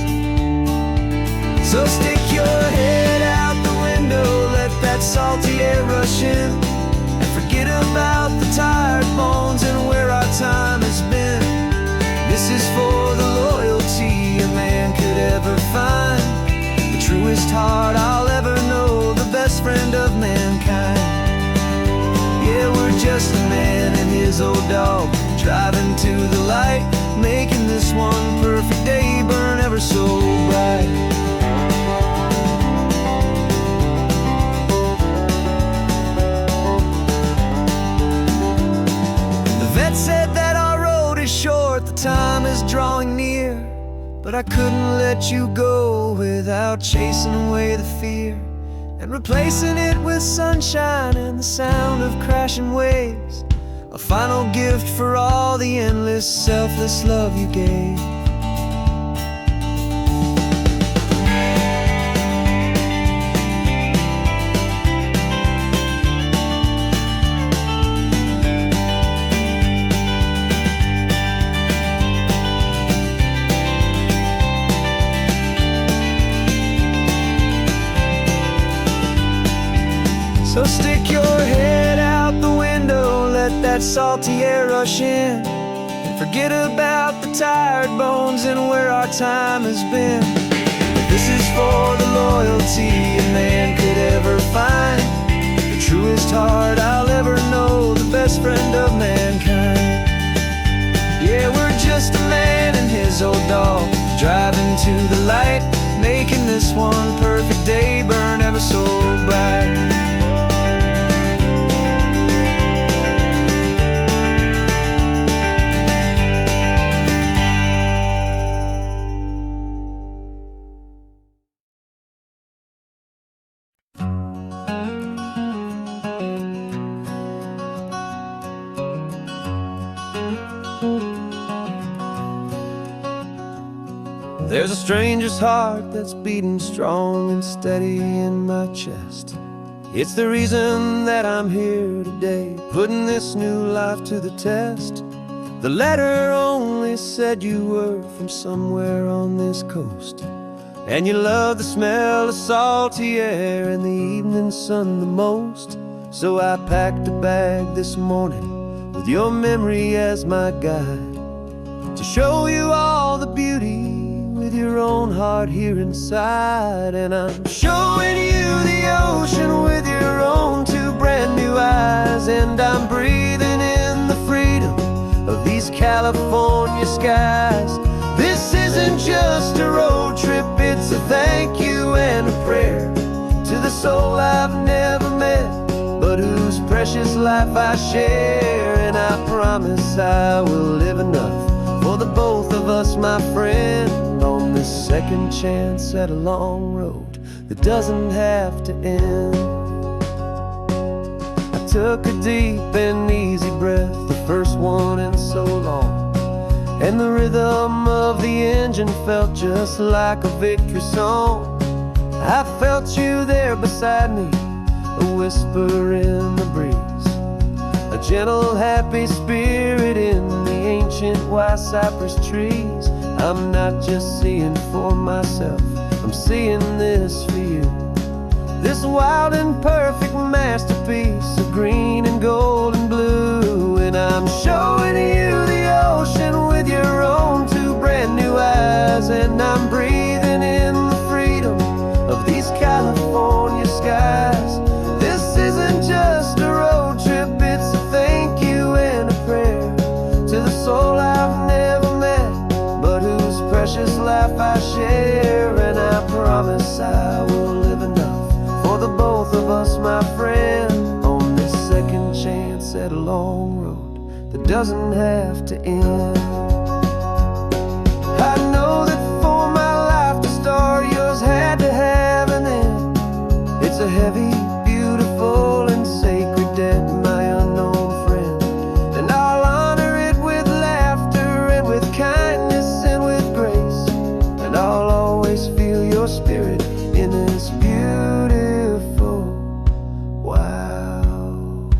So stick your head out the window, let that salty air rush in, and forget about the tired bones and where our time has been. This is for the loyalty a man could ever find, the truest heart I'll ever know, the best friend of mankind. Yeah, we're just a man and his old dog, driving to the light, making this one perfect day burn ever so bright. Said that our road is short, the time is drawing near, but I couldn't let you go without chasing away the fear and replacing it with sunshine and the sound of crashing waves, a final gift for all the endless, selfless love you gave. So stick your head out the window, let that salty air rush in, and forget about the tired bones and where our time has been. This is for the loyalty a man could ever find, the truest heart I'll ever know, the best friend of mankind. Yeah, we're just a man and his old dog, driving to the light, making this one perfect day burn ever so bright. There's a stranger's heart that's beating strong and steady in my chest. It's the reason that I'm here today, putting this new life to the test. The letter only said you were from somewhere on this coast, and you love the smell of salty air and the evening sun the most. So I packed a bag this morning with your memory as my guide, to show you all the beauty with your own heart here inside. And I'm showing you the ocean with your own two brand new eyes, and I'm breathing in the freedom of these California skies. This isn't just a road trip, it's a thank you and a prayer to the soul I've never met, but whose precious life I share. And I promise I will live enough for the both of us, my friend, on this second chance at a long road that doesn't have to end. I took a deep and easy breath, the first one in so long, and the rhythm of the engine felt just like a victory song. I felt you there beside me, a whisper in the breeze, a gentle, happy spirit in the ancient white cypress trees. I'm not just seeing for myself, I'm seeing this for you. This wild and perfect masterpiece of green and gold and blue. And I'm showing you the ocean with your own two brand new eyes. And I'm breathing in the freedom of these California skies. This isn't just a road trip, it's a thank you and a prayer to the soul I've never met, but whose precious life I share. And I promise I will live enough for the both of us, my friend, on this second chance at a long road that doesn't have to end. I know that for my life to start, yours had to have an end. It's a heavy, beautiful, and sacred debt, my unknown friend, and I'll honor it with laughter and with kindness and with grace, and I'll always feel your spirit in this beautiful, wild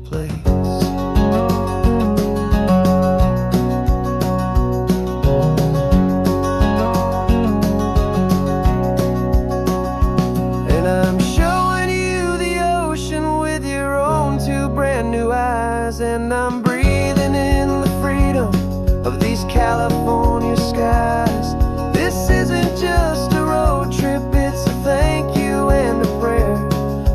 place. And I'm showing you the ocean with your own two brand new eyes. And I'm breathing in the freedom of these California skies. This isn't just a road trip, it's a thank you and a prayer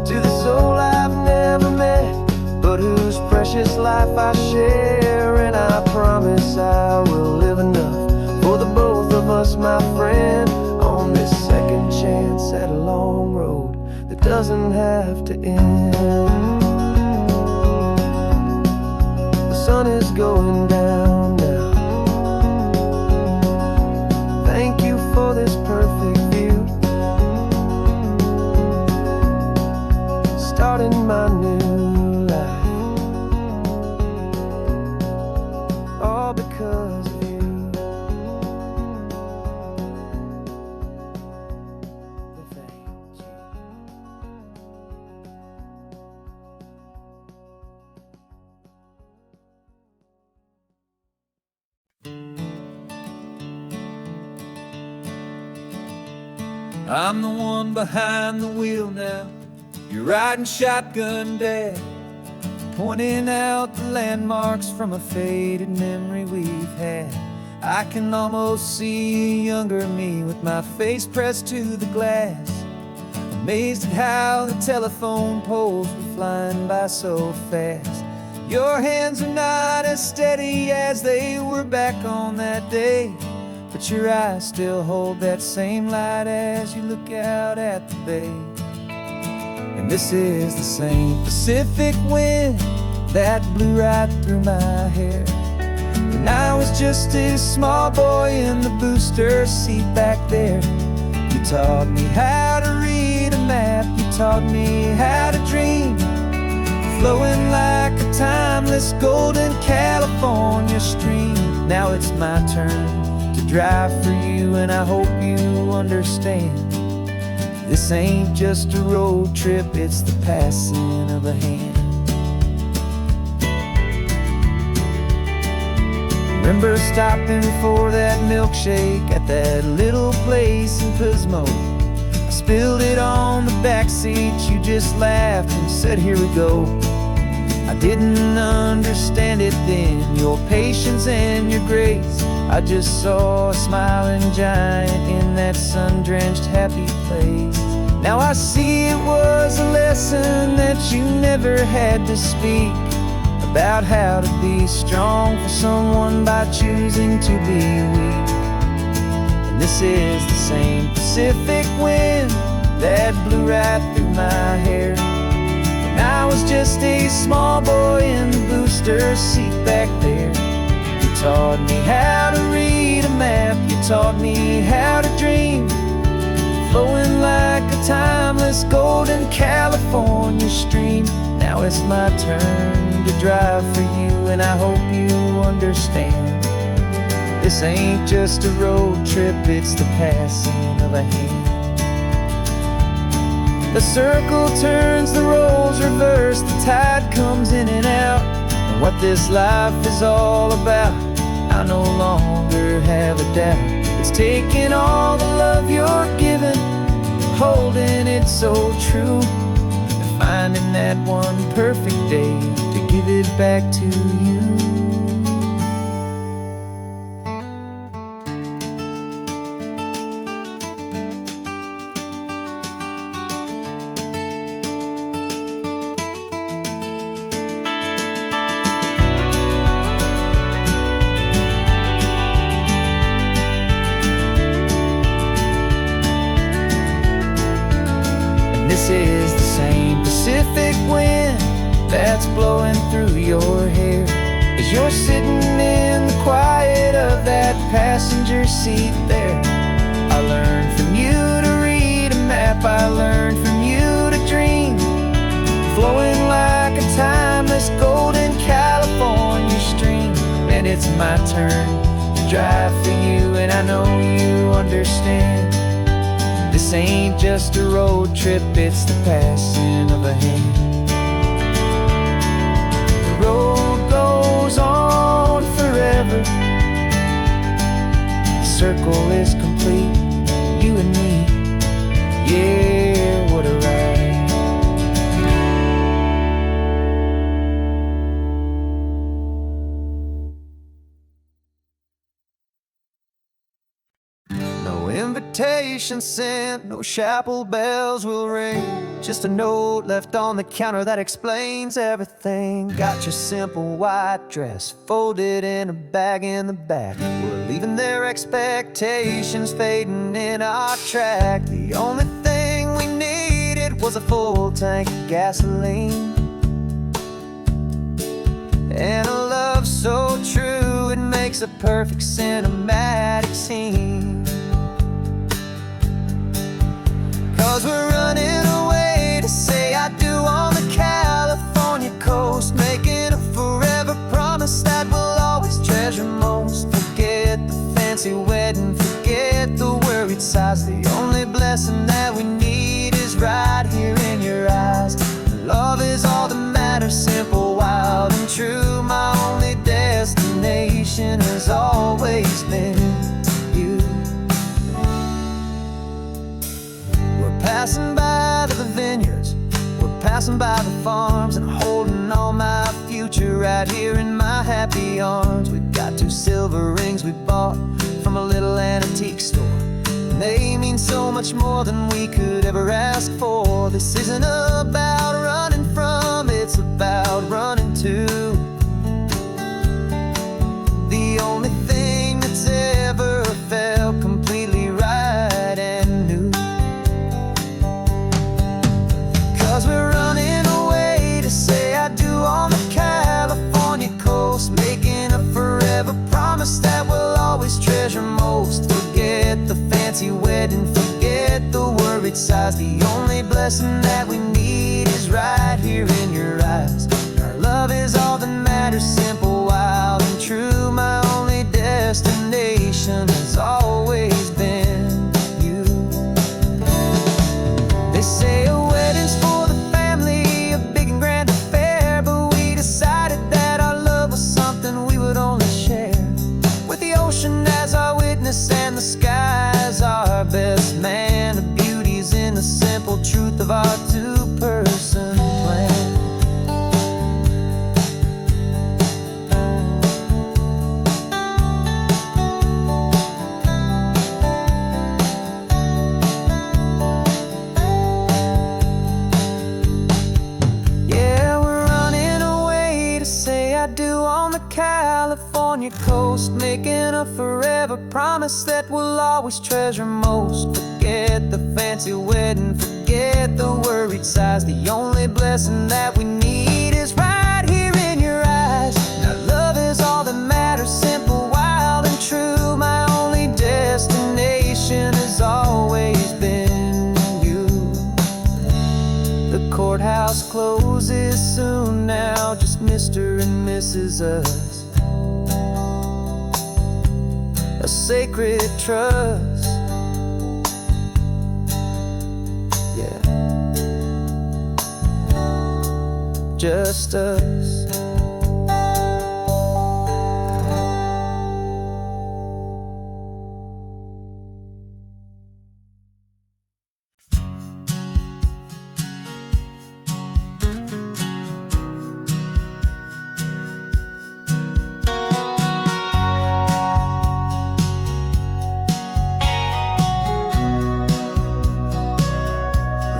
to the soul I've never met, but whose precious life I share. And I promise I will live enough for the both of us, my friend, on this second chance at a long road that doesn't have to end. The sun is going down now. Thank you for this perfect view, starting my new life, all because of you. Thank you. I'm the one behind the wheel now. You're riding shotgun, Dad, pointing out the landmarks from a faded memory we've had. I can almost see a younger me with my face pressed to the glass, amazed at how the telephone poles were flying by so fast. Your hands are not as steady as they were back on that day, but your eyes still hold that same light as you look out at the bay. And this is the same Pacific wind that blew right through my hair when I was just a small boy in the booster seat back there. You taught me how to read a map, you taught me how to dream, flowing like a timeless golden California stream. Now it's my turn to drive for you, and I hope you understand. This ain't just a road trip, it's the passing of a hand. Remember stopping for that milkshake at that little place in Pismo? I spilled it on the back seat, you just laughed and said, here we go. I didn't understand it then, your patience and your grace. I just saw a smiling giant in that sun-drenched happy place. Now I see it was a lesson that you never had to speak, about how to be strong for someone by choosing to be weak. And this is the same Pacific wind that blew right through my hair when I was just a small boy in the booster seat back there. You taught me how to read a map, you taught me how to dream, flowing like a timeless golden California stream. Now it's my turn to drive for you, and I hope you understand. This ain't just a road trip, it's the passing of a hand. The circle turns, the roles reverse, the tide comes in and out. And what this life is all about, I no longer have a doubt. It's taking all the love you're given, holding it so true, and finding that one perfect day to give it back to you. This is the same Pacific wind that's blowing through your hair as you're sitting in the quiet of that passenger seat there. I learned from you to read a map, I learned from you to dream, flowing like a timeless golden California stream. And it's my turn to drive for you, and I know you understand. This ain't just a road trip, it's the passing of a hand. The road goes on forever, the circle is complete, you and me, yeah, what a ride. No invitation sent, no chapel bells will ring, just a note left on the counter that explains everything. Got your simple white dress folded in a bag in the back. We're leaving their expectations fading in our track. The only thing we needed was a full tank of gasoline, and a love so true it makes a perfect cinematic scene. 'Cause we're running away to say I do on the California coast, making a forever promise that we'll always treasure most. Forget the fancy wedding, forget the worried sighs. The only blessing that we need is right here in your eyes. Love is all that matters, simple, wild, and true. My only destination has always been you. We're passing by the vineyards, we're passing by the farms, and holding all my future right here in my happy arms. We've got 2 silver rings we bought from a little antique store, and they mean so much more than we could ever ask for. This isn't about running from, it's about running to the only thing that's ever felt completely right and new. 'Cause we're running away to say I do on the California coast, making a forever promise that we'll always treasure most. Forget the fancy wedding, forget the worried sighs. The only blessing that we need is right here in your eyes. Our love is all that matters, simple, wild, and true. My only destination has always been you. They say a wedding's for the family, a big and grand affair, but we decided that our love was something we would only share with the ocean as our witness and the sky as our best man. The beauty's in the simple truth of our 2-person plan. Yeah, we're running away to say I do on the California coast, making a forever promise that we'll always treasure most. Forget the fancy wedding, forget the worried sighs. The only blessing that we need is right here in your eyes. Now love is all that matters, simple, wild, and true. My only destination has always been you. The courthouse closes soon now, just Mr. and Mrs. Us. sacred trust. Yeah, just us.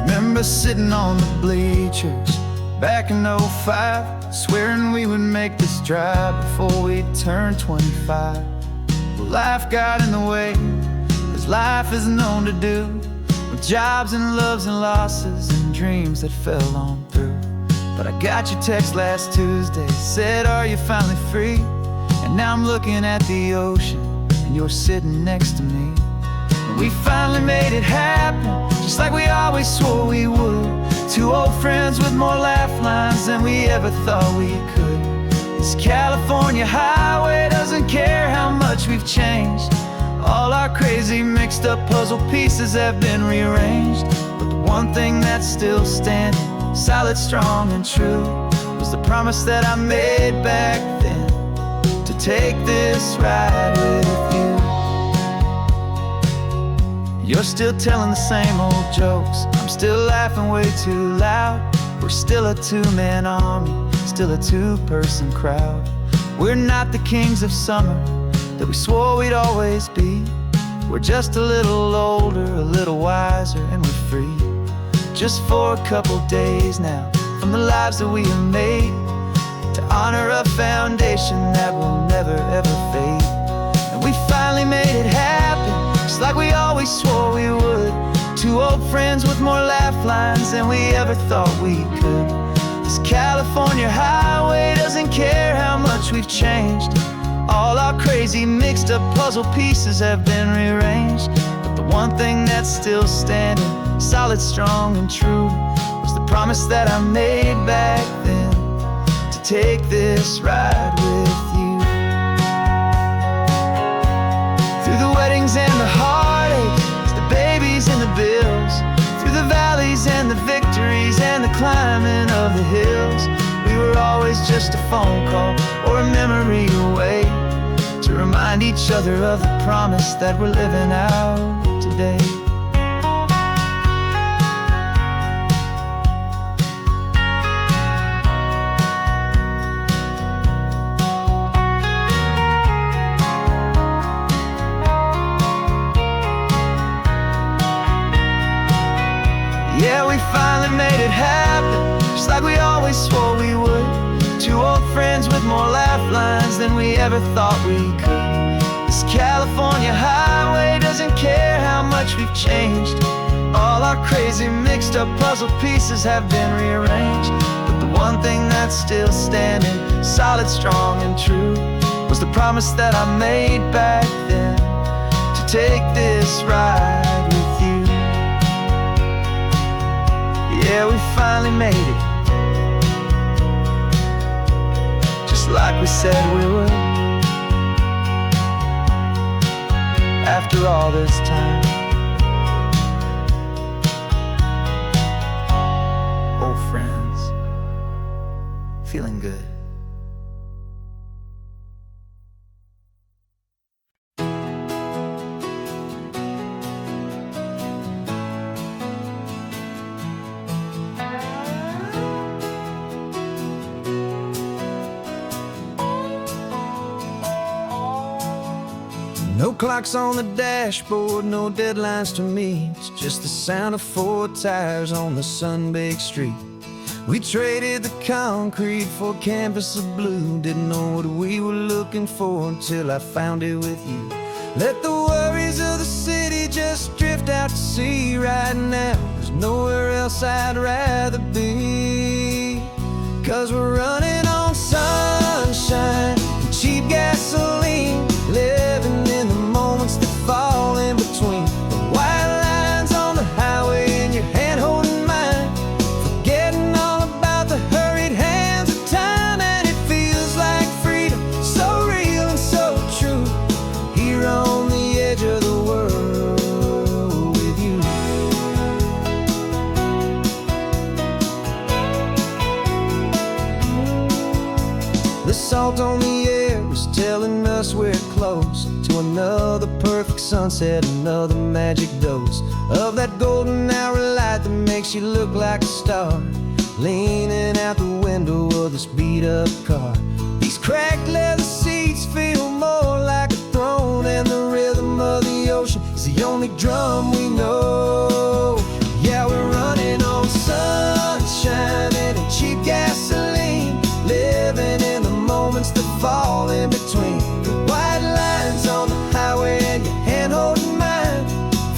Remember sitting on the bleachers back in '05, swearing we would make this drive before we turned 25. Well, life got in the way, as life is known to do, with jobs and loves and losses and dreams that fell on through. But I got your text last Tuesday, said, are you finally free? And now I'm looking at the ocean, and you're sitting next to me. And we finally made it happen, just like we always swore we would. Two old friends with more laugh lines than we ever thought we could. This California highway doesn't care how much we've changed. All our crazy mixed up puzzle pieces have been rearranged. But the one thing that's still standing, solid, strong and true, was the promise that I made back then, to take this ride with you. You're still telling the same old jokes, I'm still laughing way too loud. We're still a two-man army, still a two-person crowd. We're not the kings of summer that we swore we'd always be. We're just a little older, a little wiser, and we're free. Just for a couple days now, from the lives that we have made, to honor a foundation that will never ever fade. And we finally made it happen, just like we always swore we would. Two old friends with more laugh lines than we ever thought we could. This California highway doesn't care how much we've changed. All our crazy mixed up puzzle pieces have been rearranged. But the one thing that's still standing, solid, strong and true, was the promise that I made back then, to take this ride with you. Through the weddings and the heartaches, the babies and the bills, through the valleys and the victories and the climbing of the hills, we were always just a phone call or a memory away, to remind each other of the promise that we're living out today. Yeah, we finally made it happen, just like we always swore we would. Two old friends with more laugh lines than we ever thought we could. This California highway doesn't care how much we've changed. All our crazy mixed up puzzle pieces have been rearranged. But the one thing that's still standing, solid, strong and true, was the promise that I made back then, to take this ride with you. Yeah, we finally made it, just like we said we would. After all this time, old friends, feeling good. No clocks on the dashboard, no deadlines to meet, it's just the sound of four tires on the sun-baked street. We traded the concrete for a canvas of blue, didn't know what we were looking for until I found it with you. Let the worries of the city just drift out to sea right now. There's nowhere else I'd rather be, 'cause we're running on sunshine and cheap gasoline, living in the moments that fall in between. The white lines on the highway and your hand holding mine, forgetting all about the hurried hands of time. And it feels like freedom, so real and so true, here on the salt on the air is telling us we're close to another perfect sunset, another magic dose of that golden hour light that makes you look like a star, leaning out the window of this beat-up car. These cracked leather seats feel more like a throne, and the rhythm of the ocean is the only drum we know. Yeah, we're running on sunshine and cheap gasoline, living in the moments that fall in between the white lines on the highway and your hand holding mine,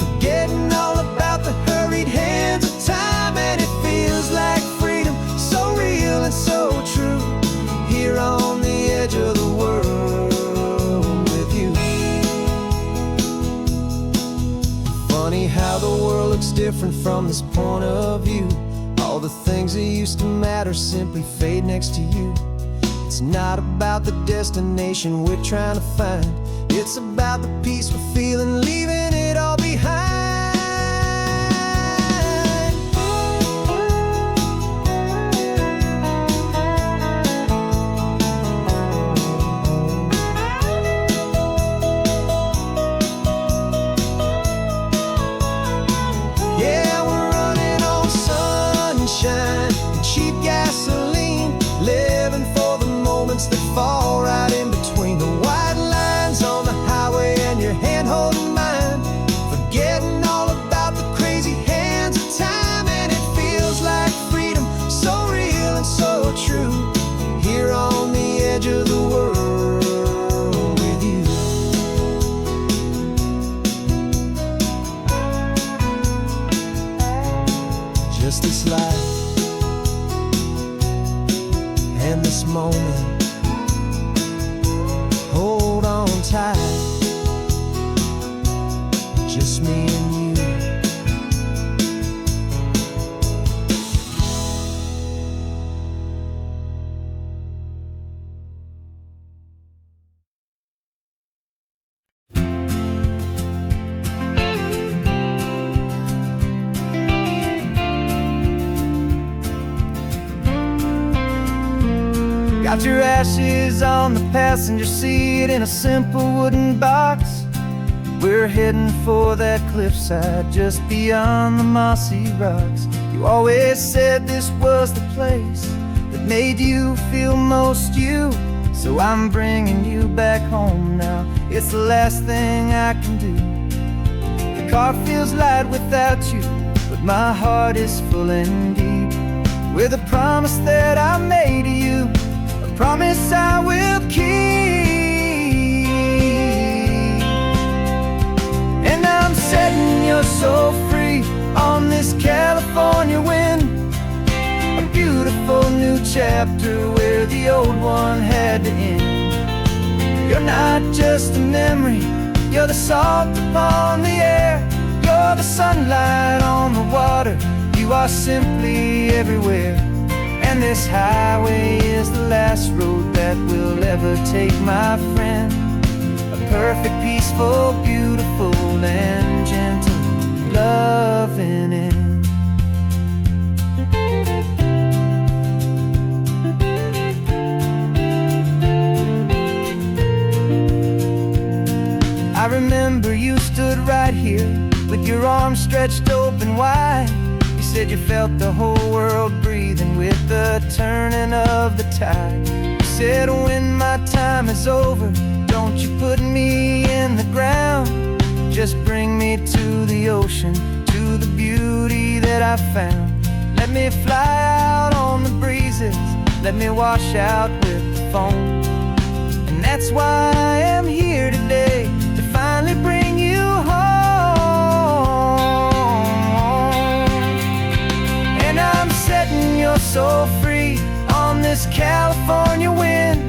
forgetting all about the hurried hands of time. And it feels like freedom, so real and so true, here on the edge of the world with you. Funny how the world looks different from this point of view. All the things that used to matter simply fade next to you. It's not about the destination we're trying to find, it's about the peace we're feeling, leaving it all behind. Yeah, we're running on sunshine and cheap gasoline, living for the moments that fall right in between the white lines on the highway and your hand holding mine, forgetting all about the crazy hands of time. And it feels like freedom, so real and so true, here on the edge of the world with you. Just this life and this moment, hold on tight, just me and you. Got your ashes on the passenger seat in a simple wooden box. We're heading for that cliffside just beyond the mossy rocks. You always said this was the place that made you feel most you, so I'm bringing you back home now. It's the last thing I can do. The car feels light without you, but my heart is full and deep with a promise that I made to you, promise I will keep. And I'm setting your soul free on this California wind, a beautiful new chapter where the old one had to end. You're not just a memory, you're the salt upon the air, you're the sunlight on the water, you are simply everywhere. And this highway is the last road that we'll ever take, my friend. A perfect, peaceful, beautiful, and gentle loving end. I remember you stood right here with your arms stretched open wide. You said you felt the whole world breathing with the turning of the tide. You said when my time is over, don't you put me in the ground, just bring me to the ocean, to the beauty that I found. Let me fly out on the breezes, let me wash out with the foam. And that's why I am here today, to finally bring you home. And I'm setting your soul free on this California wind,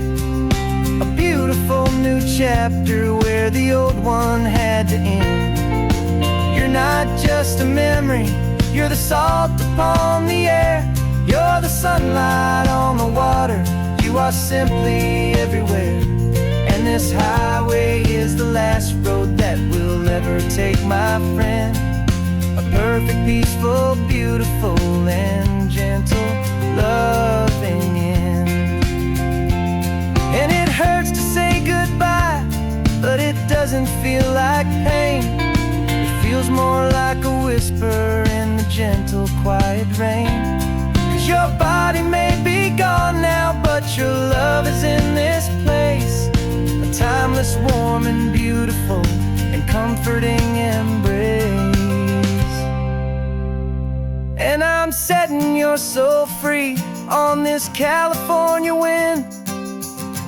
a beautiful new chapter where the old one had to end. You're not just a memory, you're the salt upon the air, you're the sunlight on the water, you are simply everywhere. And this highway is the last road that we'll ever take, my friend. A perfect, peaceful, beautiful, and gentle loving end. And doesn't feel like pain. It feels more like a whisper in the gentle, quiet rain. 'Cause your body may be gone now, but your love is in this place. A timeless, warm and beautiful and comforting embrace. And I'm setting your soul free on this California wind.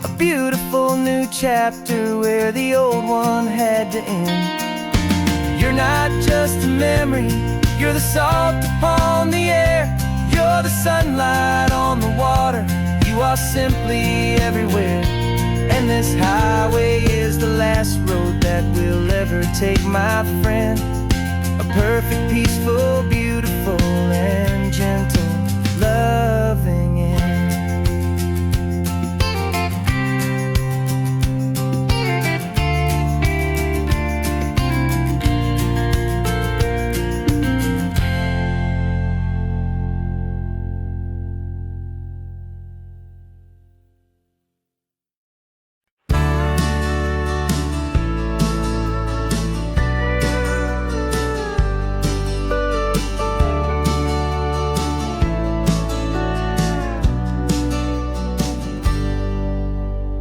A beautiful new chapter where the old one had to end. You're not just a memory, you're the salt upon the air. You're the sunlight on the water, you are simply everywhere. And this highway is the last road that we'll ever take, my friend. A perfect, peaceful, beautiful, and gentle, loving end.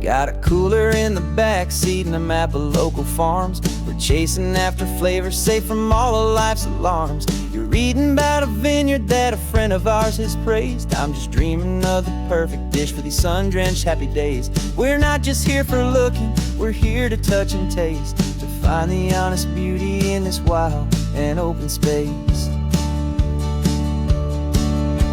Got a cooler in the back seat and a map of local farms. We're chasing after flavors safe from all of life's alarms. You're reading about a vineyard that a friend of ours has praised. I'm just dreaming of the perfect dish for these sun-drenched happy days. We're not just here for looking, we're here to touch and taste, to find the honest beauty in this wild and open space.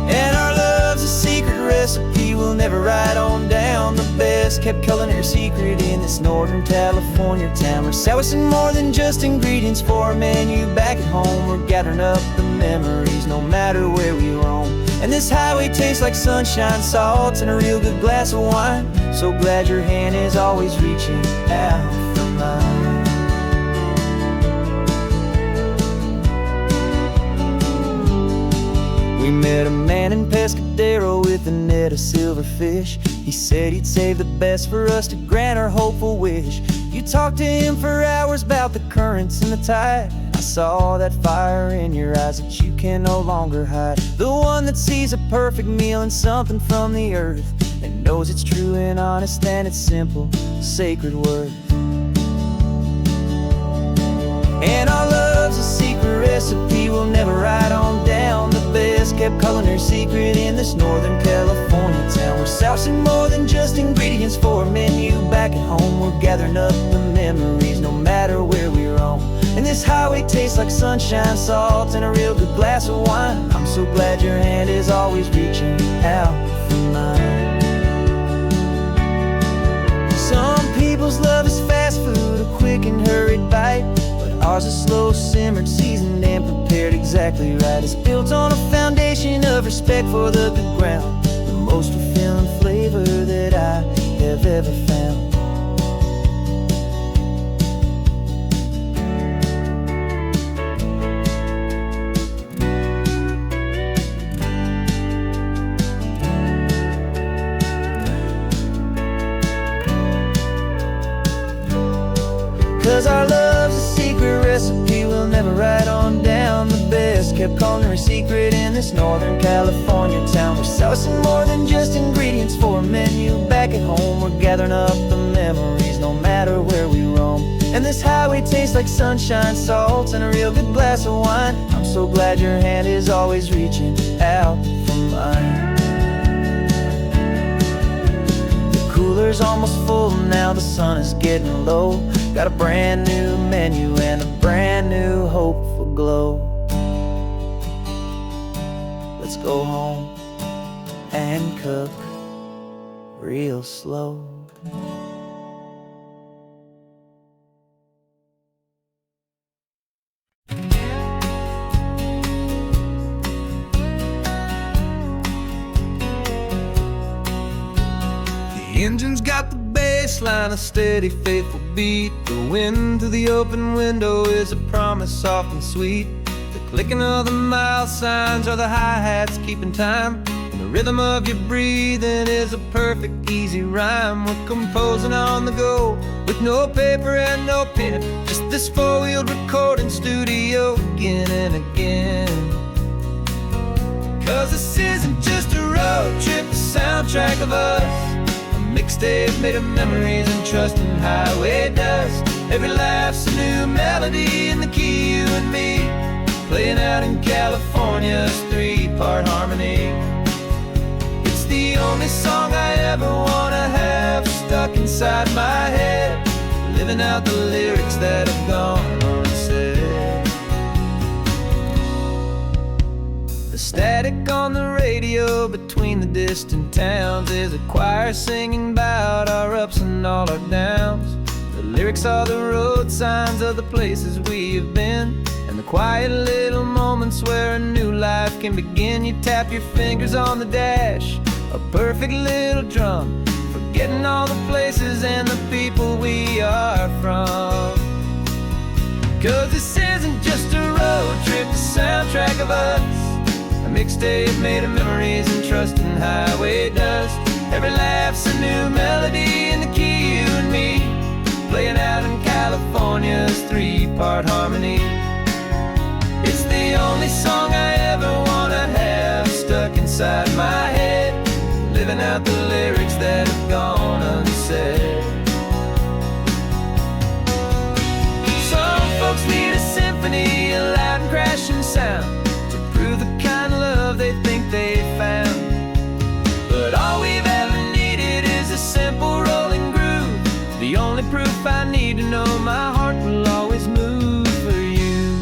And our love's a secret recipe we'll never write on down. The best kept culinary secret in this Northern California town. We're sourcing more than just ingredients for a menu back at home. We're gathering up the memories no matter where we roam. And this highway tastes like sunshine, salt, and a real good glass of wine. So glad your hand is always reaching out for mine. We met a man in Pescadero with a net of silverfish. He said he'd save the best for us to grant our hopeful wish. You talked to him for hours about the currents and the tide. I saw that fire in your eyes that you can no longer hide. The one that sees a perfect meal and something from the earth, and knows it's true and honest and it's simple, sacred worth. And our love's a secret recipe we'll never write on down. The best kept culinary secret in this Northern California town. We're sourcing more than just ingredients for a menu back at home. We're gathering up the memories no matter where we roam. And this highway tastes like sunshine, salt, and a real good glass of wine. I'm so glad your hand is always reaching out for mine. Some people's love is fast food, a quick and hurried bite. Ours is slow, simmered, seasoned, and prepared exactly right. It's built on a foundation of respect for the good ground. The most fulfilling flavor that I have ever found. 'Cause our love's a secret recipe we'll never write on down. The best kept culinary secret in this Northern California town. We're sourcing more than just ingredients for a menu back at home. We're gathering up the memories no matter where we roam. And this highway tastes like sunshine, salt, and a real good glass of wine. I'm so glad your hand is always reaching out for mine. The cooler's almost full now, the sun is getting low. Got a brand new menu and a brand new hopeful glow. Let's go home and cook real slow. The engine's got the baseline, a steady, faithful beat. The wind through the open window is a promise soft and sweet. The clicking of the mile signs are the hi-hats keeping time. And the rhythm of your breathing is a perfect, easy rhyme. We're composing on the go with no paper and no pen, just this four-wheeled recording studio again and again. 'Cause this isn't just a road trip, the soundtrack of us, a mixtape made of memories and trust in highway dust. Every laugh's a new melody in the key, you and me, playing out in California's three-part harmony. It's the only song I ever wanna have stuck inside my head, living out the lyrics that have gone unsaid. The static on the radio between the distant towns is a choir singing about our ups and all our downs. The lyrics are the road signs of the places we have been, and the quiet little moments where a new life can begin. You tap your fingers on the dash, a perfect little drum, forgetting all the places and the people we are from. 'Cause this isn't just a road trip, the soundtrack of us, a mixtape made of memories and trust in highway dust. Every laugh's a new melody in the key, you and me, playing out in California's three-part harmony. It's the only song I ever wanna have stuck inside my head, living out the lyrics that have gone unsaid. Some folks need a symphony, a loud and crashing sound, to prove the kind of love they think they found. But all we've ever needed is a simple rolling groove, the only proof I need to know my heart will always move for you.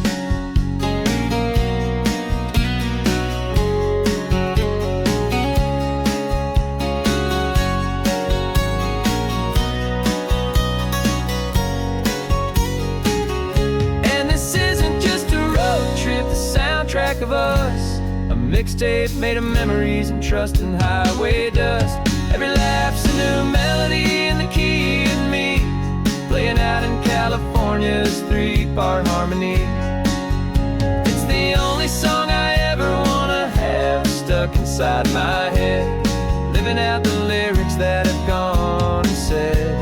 And this isn't just a road trip, the soundtrack of us, a mixtape made of memories and trust in highway dust. Every laugh's a new melody in the key, and me, playing out in California's three-part harmony. It's the only song I ever wanna have stuck inside my head, living out the lyrics that have gone unsaid.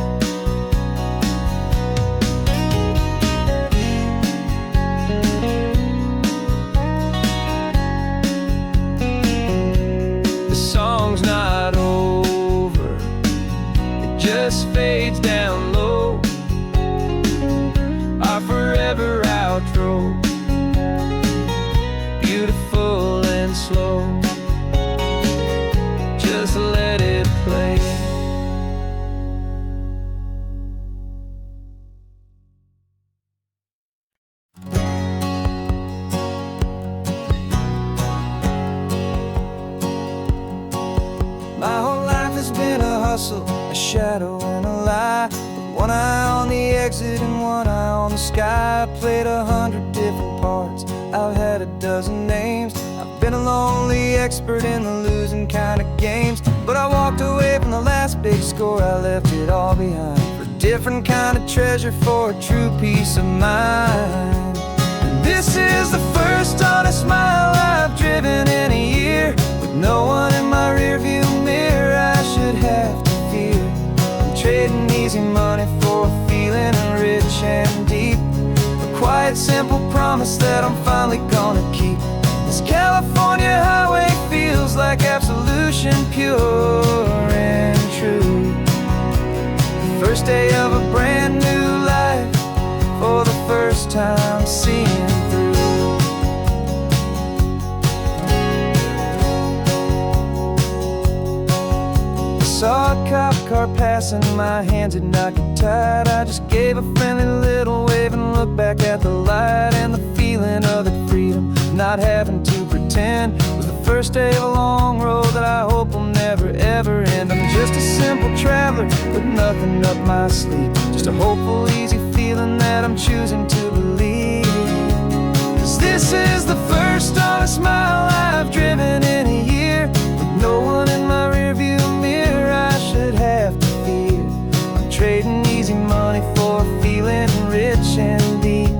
The song's not over, it just fades down low, our forever outro, beautiful and slow. Just let it play. My whole life has been a hustle, a shadow and a lie, with one eye on the exit and one eye on the sky. I played 100 different parts, I've had a dozen names, I've been a lonely expert in the losing kind of games. But I walked away from the last big score, I left it all behind, for a different kind of treasure, for a true peace of mind. And this is the first honest mile I've driven in a year, with no one in my rearview mirror I should have to fear. I'm trading easy money for a feeling rich and deep, a quiet, simple promise that I'm finally gonna keep. This California highway feels like absolution, pure and true. The first day of a brand new life, for the first time seeing through. I saw a cop car passing, my hands had not got tied. I just gave a friendly little wave and looked back at the light, and the feeling of the freedom, not having to pretend, was the first day of a long road that I hope will never ever end. I'm just a simple traveler with nothing up my sleeve, just a hopeful, easy feeling that I'm choosing to believe. 'Cause this is the first honest mile I've driven in a year, with no one in my rearview mirror I should have to fear. I'm trading easy money for a feeling rich and deep,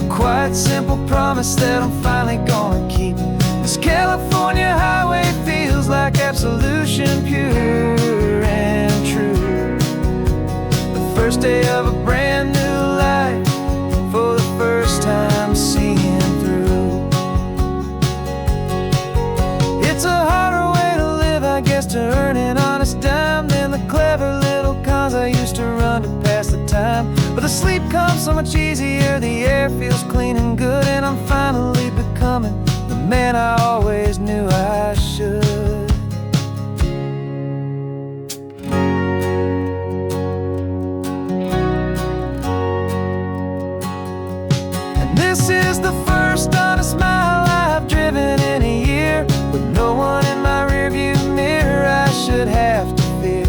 a quiet, simple promise that I'm finally gonna keep. This California highway feels like absolution, pure and true. The first day of a brand new life, for the first time seeing through. It's a harder way to live, I guess, to earn an honest dime than the clever little cons I used to run to pass the time. But the sleep comes so much easier, the air feels clean and good, and I'm finally becoming the man I always knew I should. And this is the first honest mile I've driven in a year, with no one in my rearview mirror I should have to fear.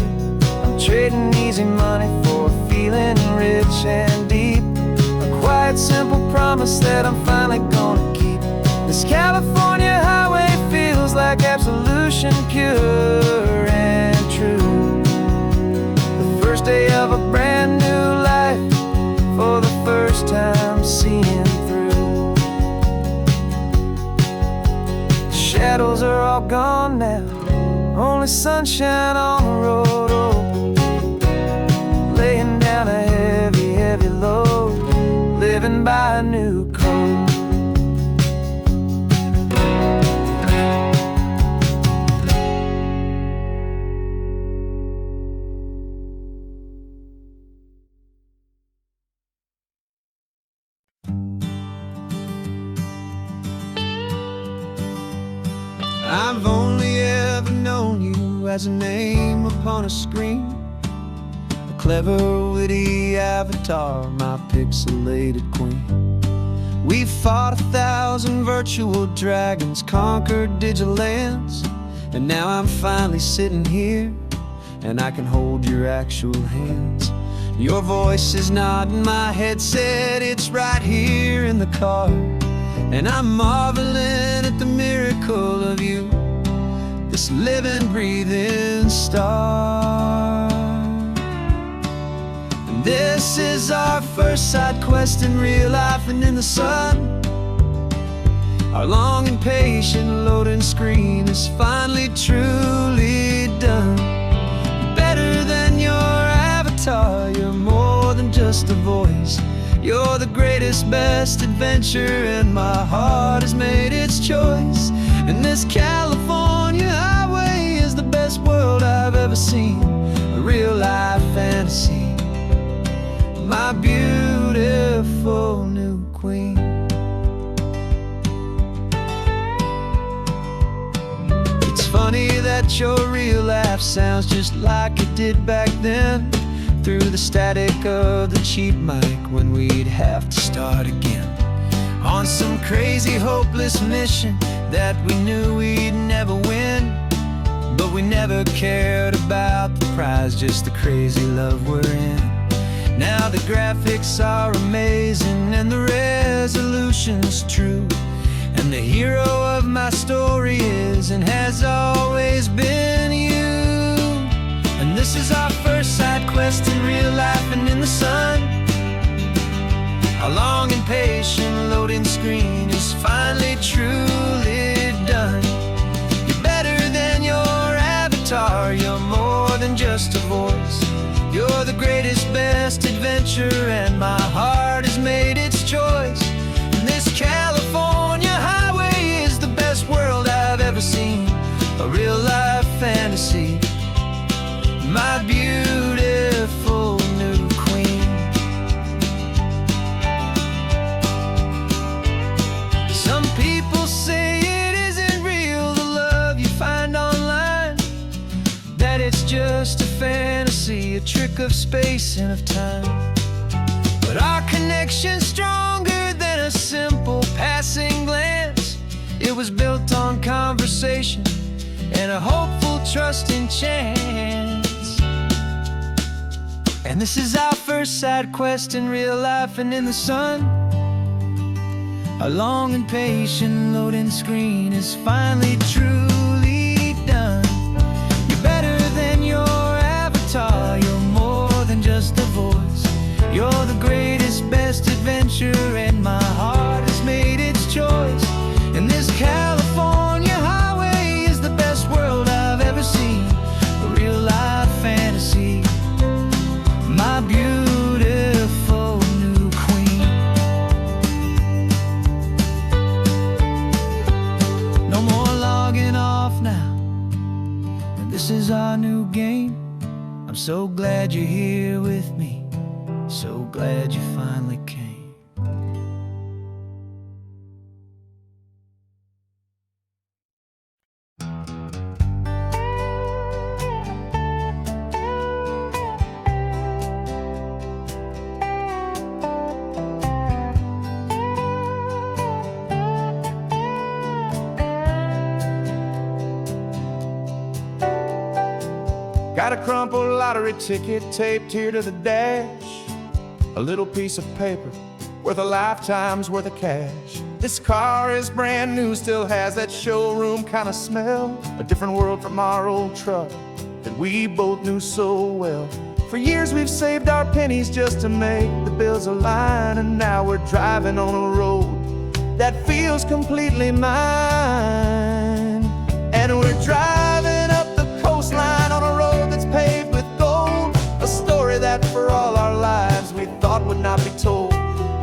I'm trading easy money for feeling rich and deep, a quiet, simple promise that I'm finally gonna keep. This California highway feels like absolution, pure and true. The first day of a brand new life, for the first time seeing through. The shadows are all gone now, only sunshine on the road. Oh, laying down a heavy, heavy load, living by a new code. I've only ever known you as a name upon a screen, a clever, witty avatar, my pixelated queen. We've fought 1,000 virtual dragons, conquered digital lands, and now I'm finally sitting here, and I can hold your actual hands. Your voice is not in my headset, it's right here in the car, and I'm marveling at the miracle of you, this living, breathing star. And this is our first side quest in real life and in the sun. Our long and patient loading screen is finally truly done. You're better than your avatar, you're more than just a voice. You're the greatest, best adventure, and my heart has made its choice. And this California highway is the best world I've ever seen, a real life fantasy, my beautiful new queen. It's funny that your real life sounds just like it did back then, through the static of the cheap mic when we'd have to start again, on some crazy, hopeless mission that we knew we'd never win. But we never cared about the prize, just the crazy love we're in. Now the graphics are amazing and the resolution's true, and the hero of my story is and has always been you. And this is our first side quest in real life and in the sun. Our long and patient loading screen is finally truly done. You're better than your avatar, you're more than just a voice. You're the greatest, best adventure, and my heart has made its choice. And this California highway is the best world I've ever seen, a real life fantasy, my beautiful new queen. Some people say it isn't real, the love you find online, that it's just a fantasy, a trick of space and of time. But our connection's stronger than a simple passing glance. It was built on conversation and a hopeful, trusting chance. And this is our first side quest in real life and in the sun. Our long and patient loading screen is finally truly done. You're better than your avatar, you're more than just a voice. You're the greatest, best adventure, and my heart has made its choice. And this California highway is the best world I've ever seen, No more logging off now, and this is our new game. I'm so glad you're here with me, so glad you finally came. Got a crumpled lottery ticket taped here to the dash, a little piece of paper worth a lifetime's worth of cash. This car is brand new, still has that showroom kind of smell, a different world from our old truck that we both knew so well. For years we've saved our pennies just to make the bills align, and now we're driving on a road that feels completely mine. And we're driving up the coastline on a road that's paved with gold, a story that for all our lives we thought would not be told.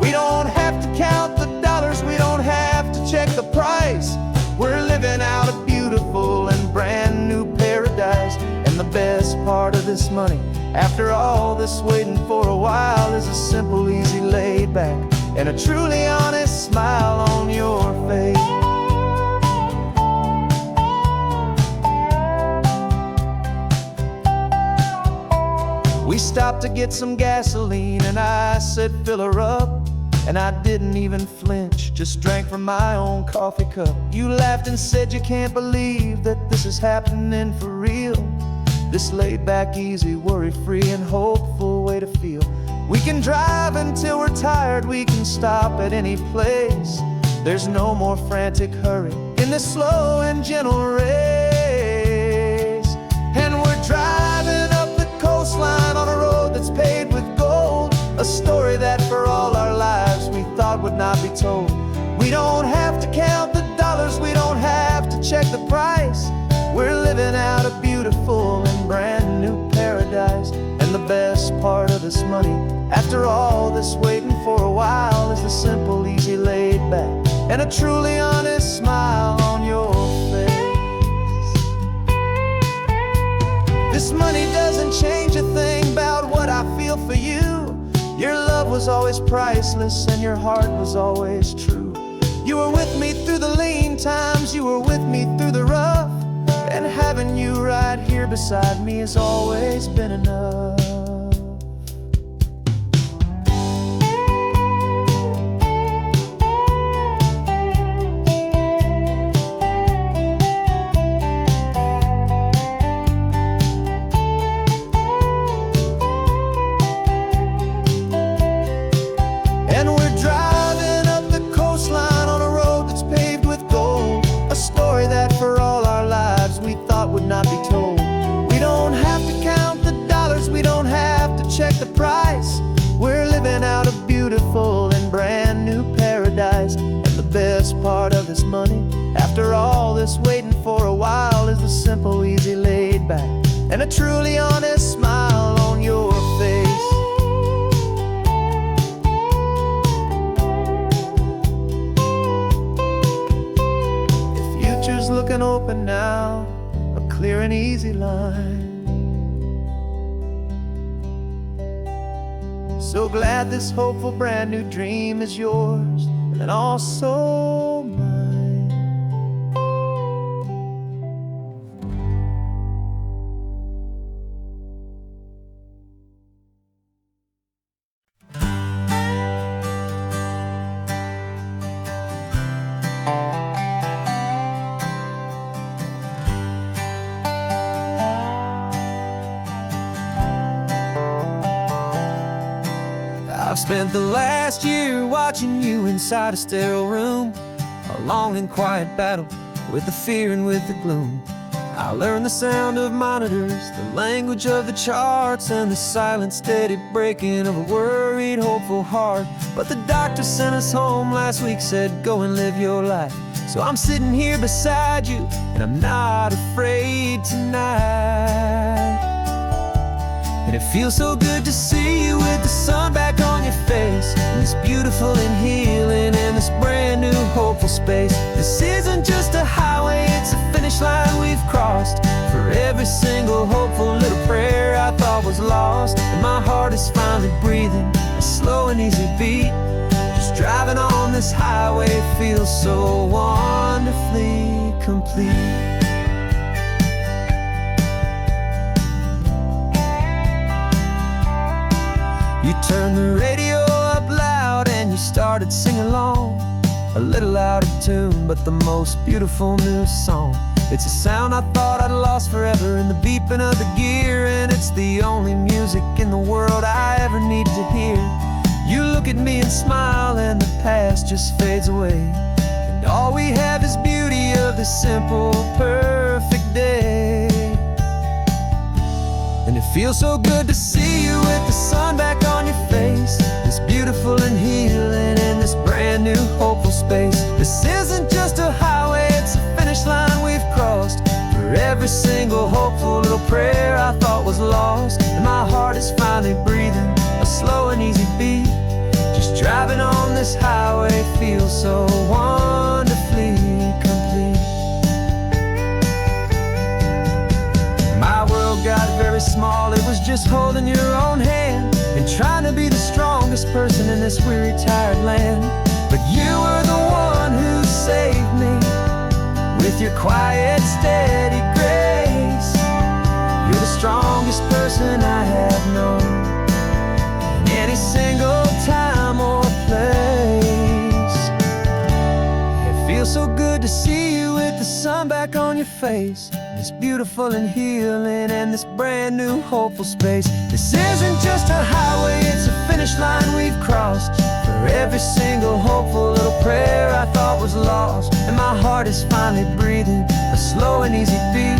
We don't have to count the dollars, we don't have to check the price. We're living out a beautiful and brand new paradise. And the best part of this money, after all this waiting for a while, is a simple, easy, laid back, and a truly honest smile on your face. We stopped to get some gasoline, and I said, fill her up. And I didn't even flinch, just drank from my own coffee cup. You laughed and said you can't believe that this is happening for real. This laid back, easy, worry-free and hopeful way to feel. We can drive until we're tired, we can stop at any place. There's no more frantic hurry in this slow and gentle race. And we're driving up the coastline on a road that's paved with gold, a story that for all our lives we thought would not be told. We don't have to count the dollars, we don't have to check the price. We're living out a beautiful and brand new paradise. And the best part of this money, after all this waiting for a while, is the simple, easy, laid back, and a truly honest smile on your face. This money doesn't change a thing about what I feel for you. Your love was always priceless and your heart was always true. You were with me through the lean times, you were with me through the rough, and having you right here beside me has always been enough. Not be told. We don't have to count the dollars, we don't have to check the price. We're living out a beautiful and brand new paradise. And the best part of this money, after all this waiting for a while, is the simple, easy, laid back, and a truly honest smile on your face. The future's looking open now, clear and easy line. So glad this hopeful brand new dream is yours and also mine. I've spent the last year watching you inside a sterile room, a long and quiet battle with the fear and with the gloom. I learned the sound of monitors, the language of the charts, and the silent, steady breaking of a worried, hopeful heart. But the doctor sent us home last week, said, go and live your life. So I'm sitting here beside you, and I'm not afraid tonight. And it feels so good to see you with the sun back on your face, and this beautiful and healing in this brand new hopeful space. This isn't just a highway, it's a finish line we've crossed. For every single hopeful little prayer I thought was lost, and my heart is finally breathing a slow and easy beat. Just driving on this highway feels so wonderfully complete. You turned the radio up loud and you started singing along, a little out of tune, but the most beautiful new song. It's a sound I thought I'd lost forever in the beeping of the gear, and it's the only music in the world I ever need to hear. You look at me and smile, and the past just fades away, and all we have is beauty of this simple, perfect day. And it feels so good to see you with the sun back on your face, this beautiful and healing in this brand new hopeful space. This isn't just a highway, it's a finish line we've crossed. For every single hopeful little prayer I thought was lost, and my heart is finally breathing a slow and easy beat. Just driving on this highway feels so wonderfully complete. My world got very small, it was just holding your own hand and trying to be the strongest person in this weary, tired land. But you were the one who saved me with your quiet, steady grace. You're the strongest person I have known in any single time or place. It feels so good to see you with the sun back on your face, this beautiful and healing and this brand new hopeful space. This isn't just a highway, it's a finish line we've crossed. For every single hopeful little prayer I thought was lost, and my heart is finally breathing a slow and easy beat.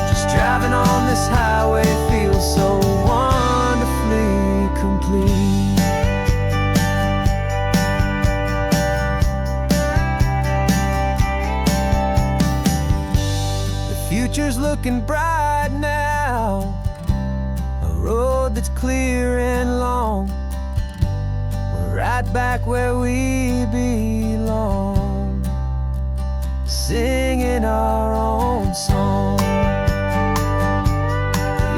Just driving on this highway feels so wonderfully complete. Future's looking bright now, a road that's clear and long. We're right back where we belong, singing our own song.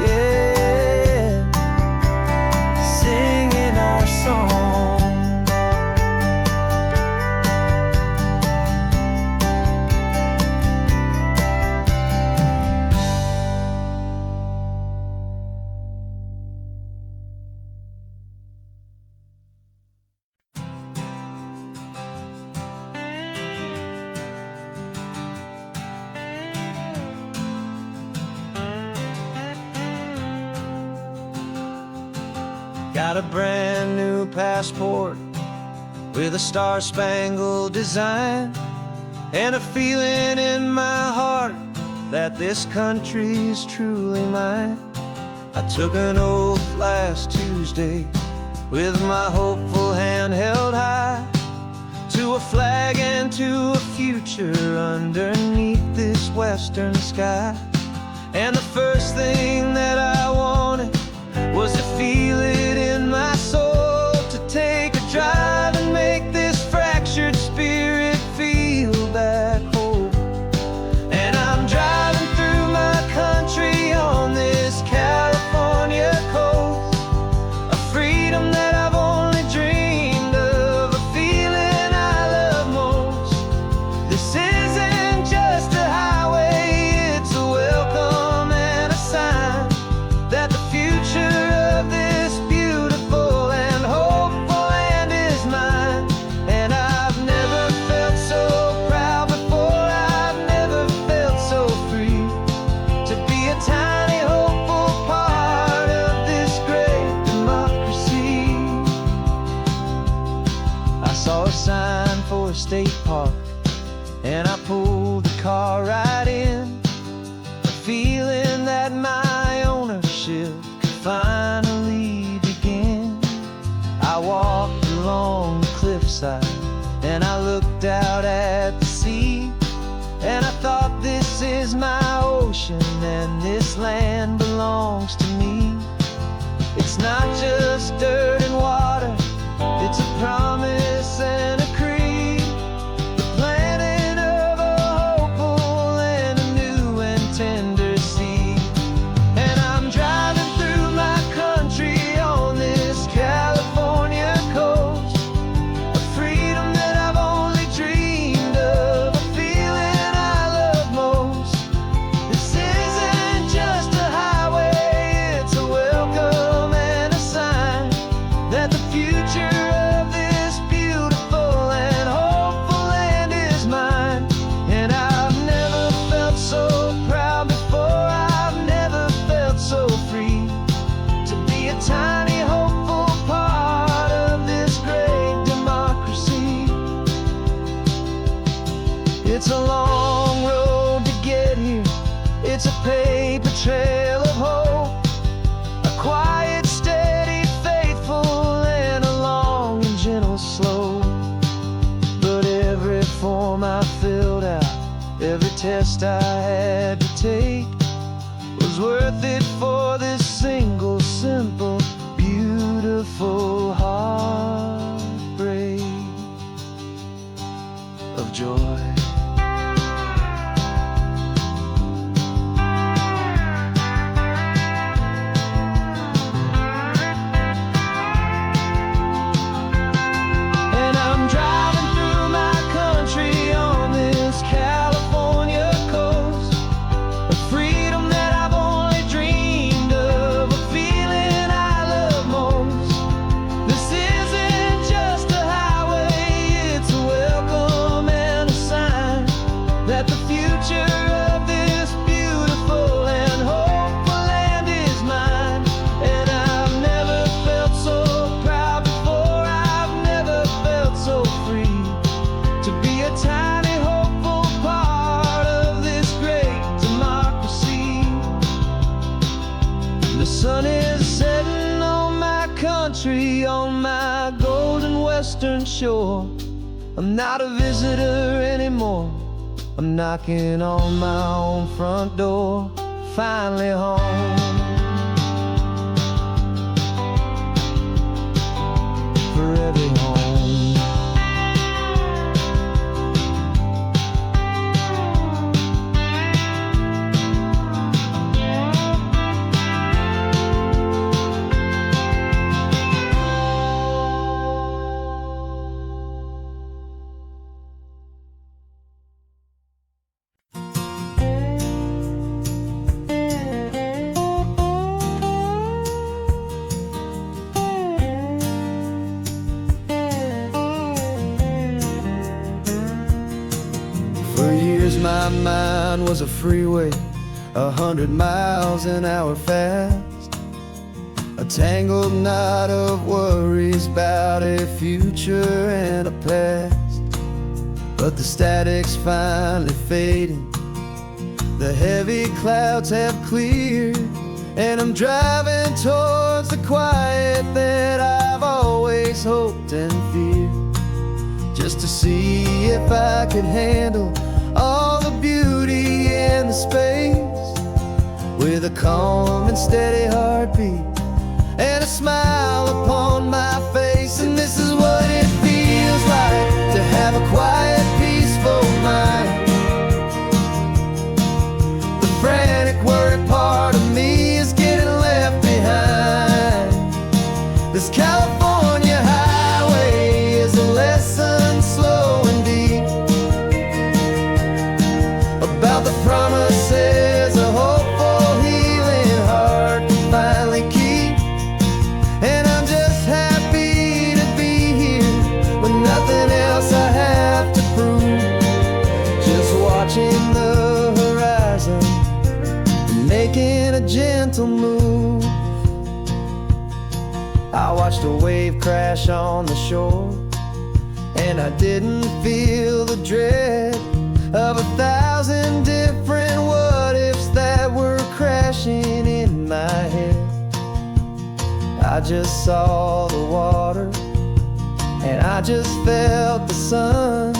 Yeah, singing our song. Got a brand new passport with a star-spangled design, and a feeling in my heart that this country's truly mine. I took an oath last Tuesday with my hopeful hand held high, to a flag and to a future underneath this western sky. And the first thing that I wanted was to feel it in my soul, to take a drive and make this fractured spirit feel back home. And I'm driving through my country on this California coast, a freedom that I've only dreamed of, a feeling I love most. This isn't just a highway, it's a welcome and a sign that the future of this beautiful and hopeful land is mine. And I've never felt so proud before, I've never felt so free, to be a tiny hopeful part of this great democracy. I saw a sign for a state park, and I pulled the car right in, a feeling that my ownership could finally begin. I walked along the cliffside and I looked out at the sea, and I thought, this is my ocean and this land belongs to me. not just dirt and water, it's a promise and a creed, the planting of a hopeful and a new and tender seed. And I'm driving through my country on this California coast, a freedom that I've only dreamed of, a feeling I love most. This isn't just a highway, it's a welcome and a sign that the future of this beautiful and hopeful land is mine. And I've never felt so proud before, I've never felt so free to be a tiny hopeful part of this great democracy. It's a long road to get here, it's a paper trail of hope, a quiet, steady, faithful, and a long and gentle slope. But every form I filled out, every test I had to take, was worth it for this single, simple, beautiful heartbreak of joy. And I'm driving through my country on this California coast, a freedom that I've only dreamed of, a feeling I love most. This isn't just a highway, it's a welcome and a sign that the future of this beautiful and hopeful land is mine. And I've never felt so proud before, I've never felt so free to be a tiny hopeful part of this great democracy. The sun is setting on my country, on my golden western shore. I'm not a visitor anymore, I'm knocking on my own front door, finally home. Forever home. For years my mind was a freeway, 100 miles an hour fast, a tangled knot of worries about a future and a past. But the static's finally fading, the heavy clouds have cleared, and I'm driving towards the quiet that I've always hoped and feared, just to see if I could handle all the beauty and the space, with a calm and steady heartbeat and a smile upon my face. And this is what it feels like to have a quiet, peaceful mind. The frantic, worried part of me is getting left behind. This California highway is a lesson slow and deep about the promises a hopeful, healing heart can finally keep. And I'm just happy to be here with nothing else I have to prove, just watching the horizon and making a gentle move. I watched a wave crash on the shore, and I didn't feel the dread of 1,000 different what-ifs that were crashing in my head. I just saw the water, and I just felt the sun.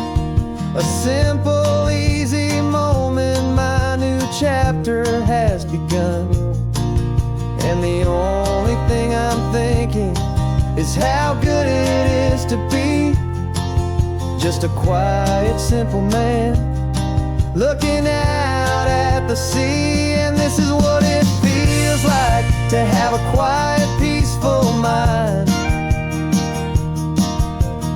A simple, easy moment, my new chapter has begun. And the only thing I'm thinking is how good it is to be just a quiet, simple man looking out at the sea. And this is what it feels like to have a quiet, peaceful mind.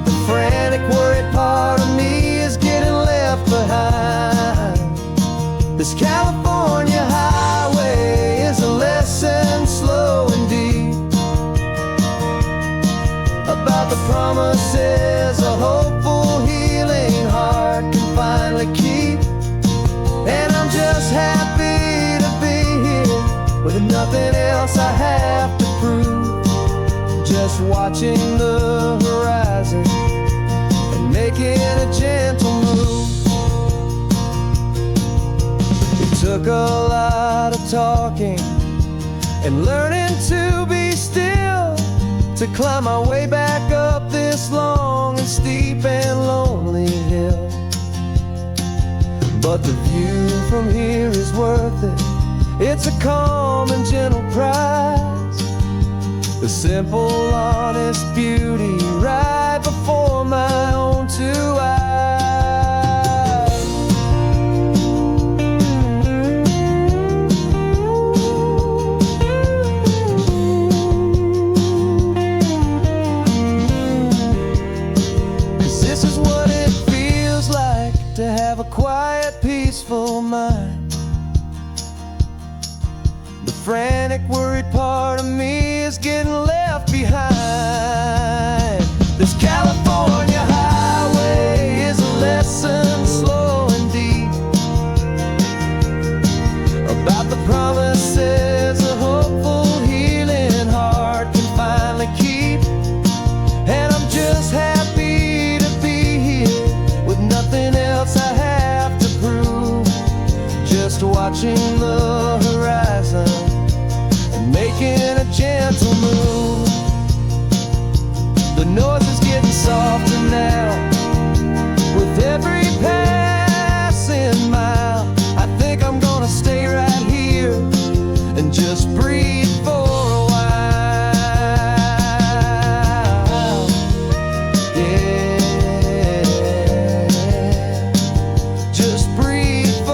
The frantic, worried part of me is getting left behind. This California highway is a lesson slow and deep about the promises a hopeful, healing heart can finally keep. And I'm just happy to be here with nothing else I have to prove, just watching the horizon and making a gentle move. It took a lot of talking and learning to be still to climb my way back up this long and steep and lonely hill. But the view from here is worth it. It's a calm and gentle prize, the simple, honest beauty right before my own two eyes. This is what it feels like to have a quiet, peaceful mind. The frantic, worried part of me is getting left behind. This California highway is a lesson slow and deep about the promises a hopeful, healing heart can finally keep. And I'm just happy to be here with nothing else I have to prove, just watching the horizon and making a gentle move. The noise is getting softer now with every passing mile. I think I'm gonna stay right here and just breathe for a while. Yeah, just breathe for a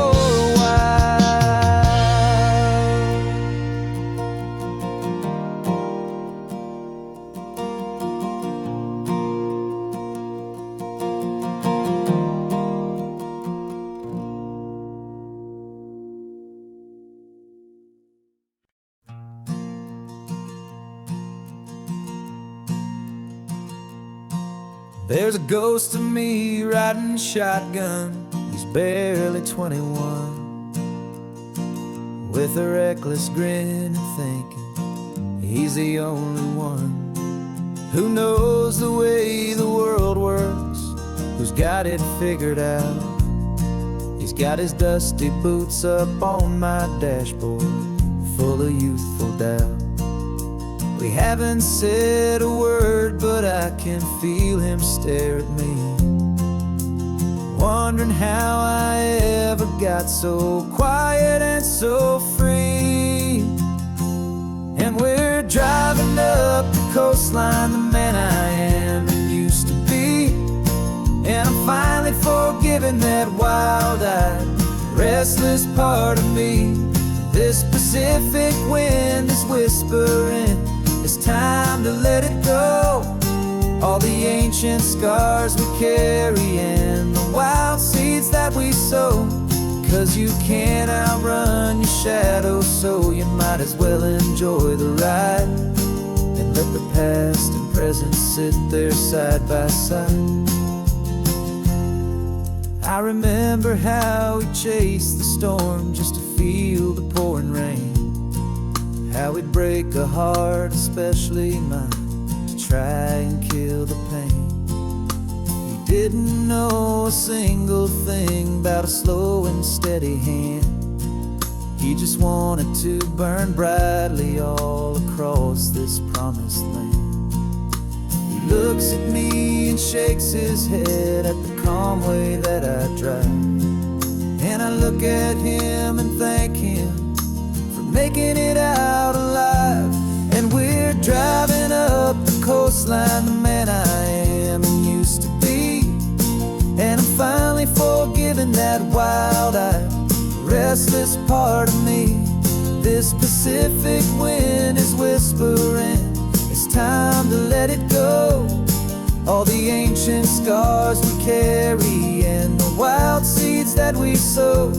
There's a ghost of me riding shotgun. He's barely 21, with a reckless grin and thinking he's the only one who knows the way the world works, who's got it figured out. He's got his dusty boots up on my dashboard, full of youthful doubt. We haven't said a word, but I can feel him stare at me, wondering how I ever got so quiet and so free. And we're driving up the coastline, the man I am and used to be. And I'm finally forgiving that wild-eyed, restless part of me. This Pacific wind is whispering, it's time to let it go. All the ancient scars we carry and the wild seeds that we sow. 'Cause you can't outrun your shadow, so you might as well enjoy the ride and let the past and present sit there side by side. I remember how we chased the storm just to feel the pouring rain, how we'd break a heart, especially mine, to try and kill the pain. He didn't know a single thing about a slow and steady hand. He just wanted to burn brightly all across this promised land. He looks at me and shakes his head at the calm way that I drive, and I look at him and thank him making it out alive. And we're driving up the coast coastline, the man I am and used to be. And I'm finally forgiving that wild-eyed, restless part of me. This Pacific wind is whispering, it's time to let it go. All the ancient scars we carry and the wild seeds that we sow.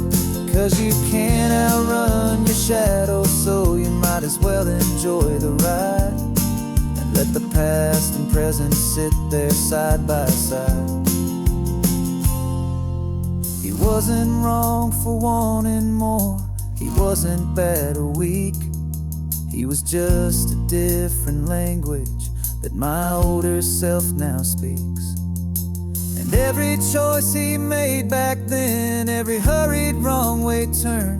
'Cause you can't outrun your shadow, so you might as well enjoy the ride. And let the past and present sit there side by side. He wasn't wrong for wanting more, he wasn't bad or weak. He was just a different language that my older self now speaks. And every choice he made back then, every hurried wrong way turn,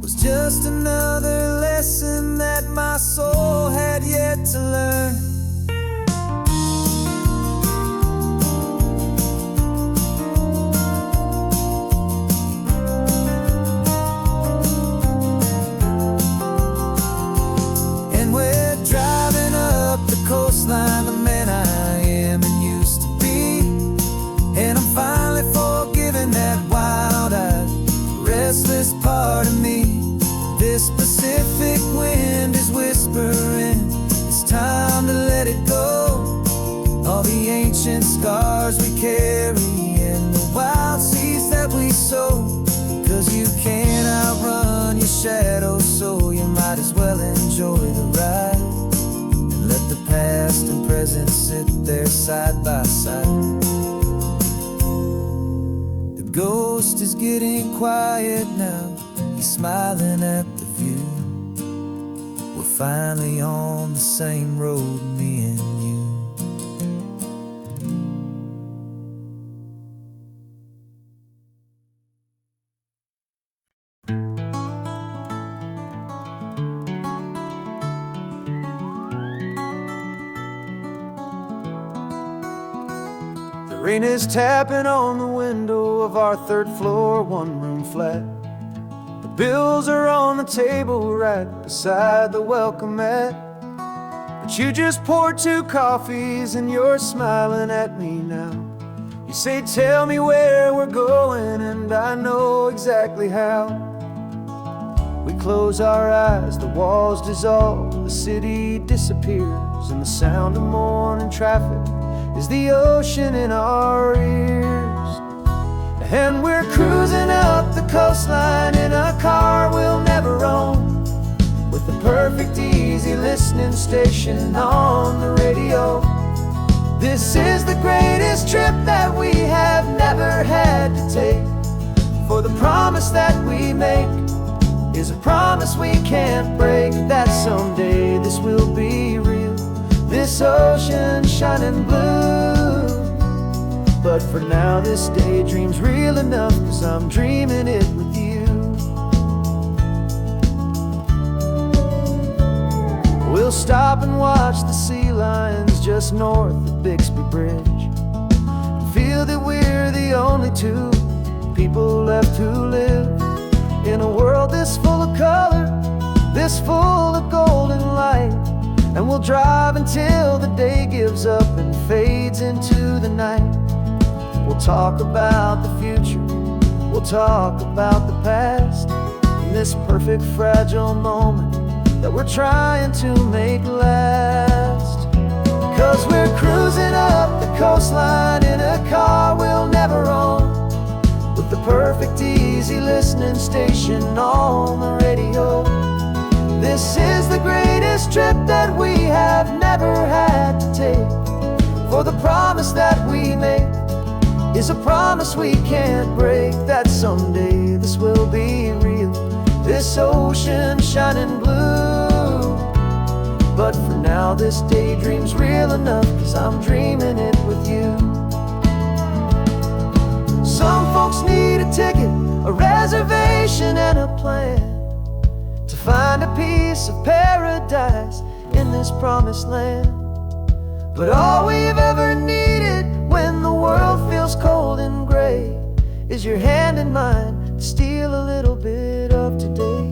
was just another lesson that my soul had yet to learn. And we're driving up the coastline, the man I am and used to be. And I'm finally forgiving that wild-eyed, restless part of me. This Pacific wind is whispering, it's time to let it go. All the ancient scars we carry and the wild seeds that we sow. 'Cause you can't outrun your shadow, so you might as well enjoy the ride. And let the past and present sit there side by side. The ghost is getting quiet now, he's smiling at the view. We're finally on the same road, me and you. The rain is tapping on the window of our third floor, one-room flat. The bills are on the table right beside the welcome mat. But you just poured 2 coffees and you're smiling at me now. You say, tell me where we're going, and I know exactly how. We close our eyes, the walls dissolve, the city disappears, and the sound of morning traffic is the ocean in our ears. And we're cruising up the coastline in a car we'll never own, with the perfect easy listening station on the radio. This is the greatest trip that we have never had to take, for the promise that we make is a promise we can't break. That someday this will be real, this ocean shining blue. But for now this daydream's real enough, 'cause I'm dreaming it with you. We'll stop and watch the sea lions just north of Bixby Bridge, and feel that we're the only 2 people left who live in a world this full of color, this full of golden light. And we'll drive until the day gives up and fades into the night. We'll talk about the future, we'll talk about the past, in this perfect fragile moment that we're trying to make last. 'Cause we're cruising up the coastline in a car we'll never own, with the perfect easy listening station on the radio. This is the greatest trip that we have never had to take, for the promise that we make is a promise we can't break. That someday this will be real, this ocean shining blue. But for now this daydream's real enough, 'cause I'm dreaming it with you. Some folks need a ticket, a reservation and a plan to find a piece of paradise in this promised land. But all we've ever needed when the world feels cold and gray is your hand in mine to steal a little bit of today.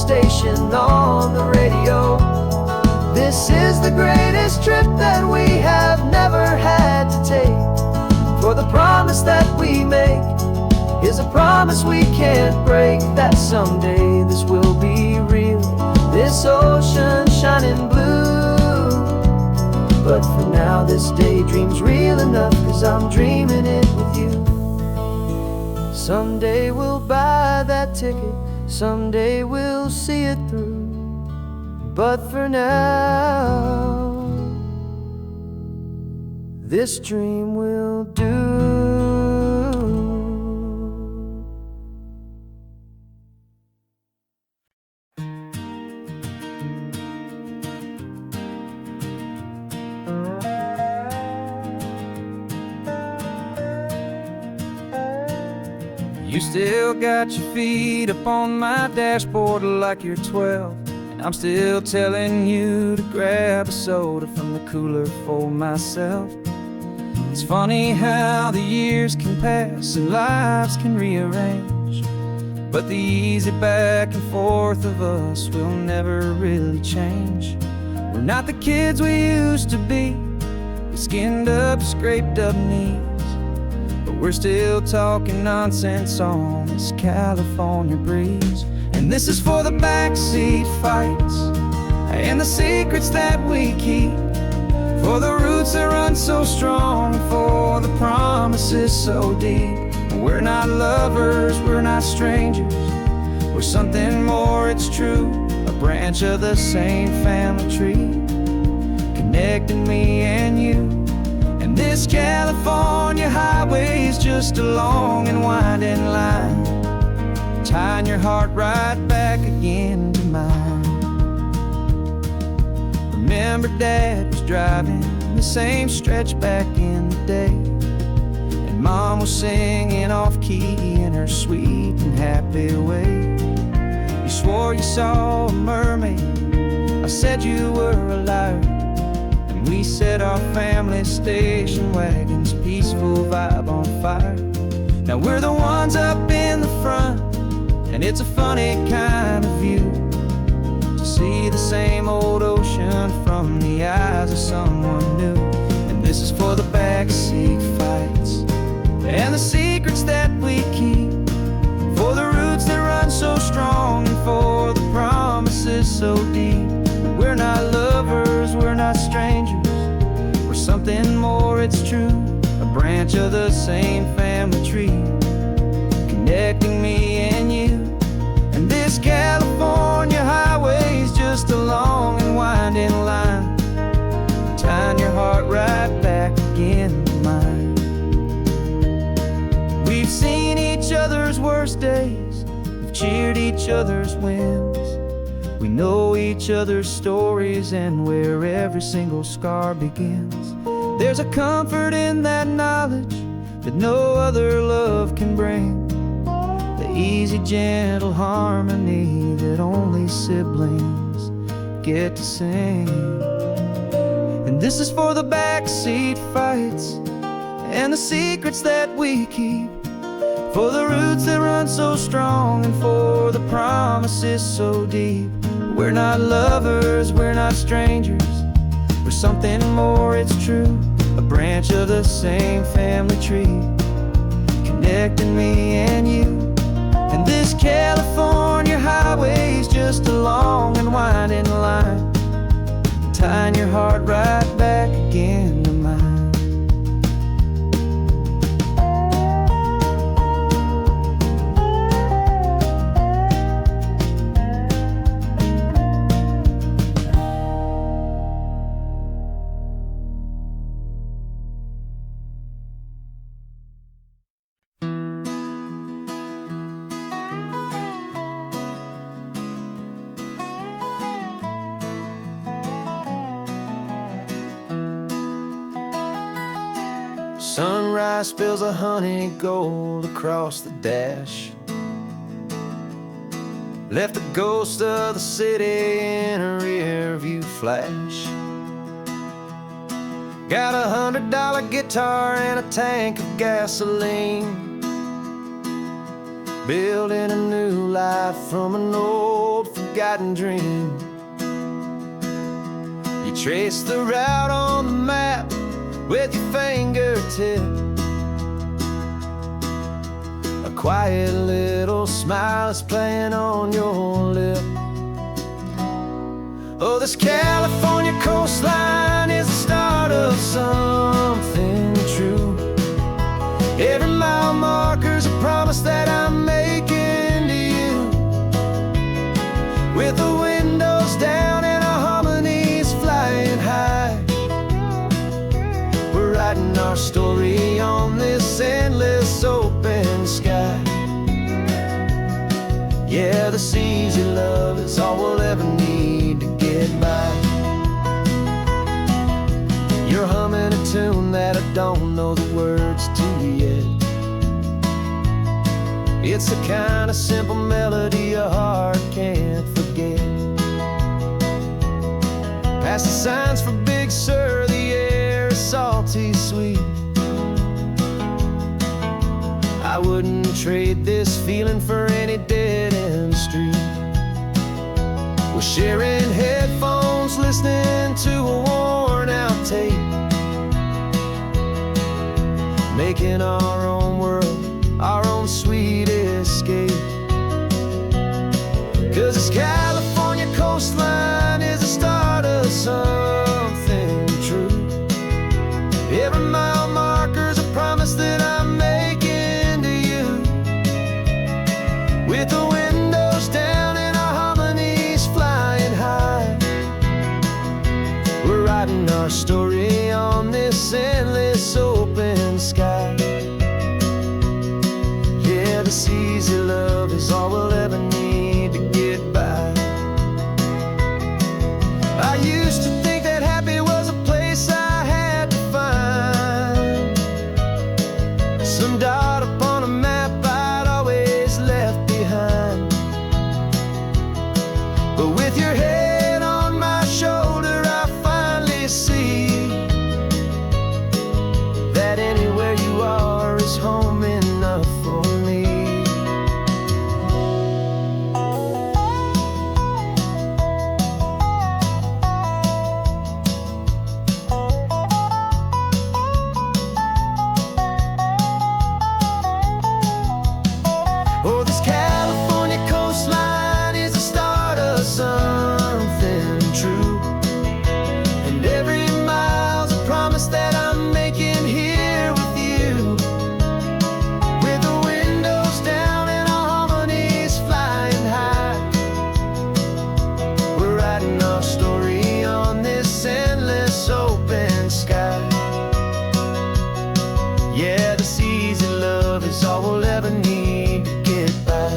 station on the radio. This is the greatest trip that we have never had to take. For the promise that we make is a promise we can't break, that someday this will be real, this ocean shining blue. But for now this daydream's real enough, 'cause I'm dreaming it with you. Someday we'll buy that ticket, someday we'll see it through. But for now, this dream will do. You still got your feet up on my dashboard like you're 12, and I'm still telling you to grab a soda from the cooler for myself. It's funny how the years can pass and lives can rearrange, but the easy back and forth of us will never really change. We're not the kids we used to be, with skinned up, scraped up knees, but we're still talking nonsense on this California breeze. And this is for the backseat fights and the secrets that we keep, for the roots that run so strong, for the promises so deep. We're not lovers, we're not strangers, we're something more, it's true, a branch of the same family tree, connecting me and you. And this California highway is just a long and winding line, tying your heart right back again to mine. Remember Dad was driving the same stretch back in the day, and Mom was singing off-key in her sweet and happy way. You swore you saw a mermaid, I said you were a liar, and we set our family station wagon's peaceful vibe on fire. Now we're the ones up in the front, and it's a funny kind of view to see the same old ocean from the eyes of someone new. And this is for the backseat fights and the secrets that we keep, for the roots that run so strong, and for the promises so deep. We're not lovers, we're not strangers, we're something more, it's true, a branch of the same family tree, connecting me and you. And this California highway is just a long and winding line, tying your heart right back again to mine. We've seen each other's worst days, we've cheered each other's wins, we know each other's stories and where every single scar begins. There's a comfort in that knowledge that no other love can bring, the easy, gentle harmony that only siblings get to sing. And this is for the backseat fights and the secrets that we keep, for the roots that run so strong, and for the promises so deep. We're not lovers, we're not strangers, we're something more, it's true, a branch of the same family tree, connecting me and you. And this California highway is just a long and winding line, tying your heart right back again to mine. Sunrise spills a honey gold across the dash, left the ghost of the city in a rear view flash. Got $100 guitar and a tank of gasoline, building a new life from an old forgotten dream. You trace the route on the map with your fingertip. A quiet little smile is playing on your lip. Oh, this California coastline is the start of something true. Every mile marker's a promise that I'm making to you. With the windows down and our harmonies flying high, we're writing our story on this endless open sky. Yeah, this easy love is all we'll ever need to get by. You're humming a tune that I don't know the words to yet. It's the kind of simple melody a heart can't forget. Past the signs for Big Sur, the air is salty sweet. I wouldn't trade this feeling for any dead-end street. We're sharing headphones, listening to a worn-out tape, making our own world, our own sweet escape. 'Cause this California coastline is the start of something true. Every mile marker's a promise that I'm making to you. With the windows down and our harmonies flying high, we're writing our story on this endless open sky. Yeah, this easy love is all we'll ever need to get by. I used to think that happy was a place I had to find, some dot upon a map I'd always left behind. But with your head on my shoulder, I finally see that anywhere you are is home enough for me. Oh, this California coastline is the start of something true. And every mile's a promise that I'm making here with you. With the windows down and our harmonies flying high, we're writing our story on this endless open sky. Yeah, this easy love is all we'll ever need to get by.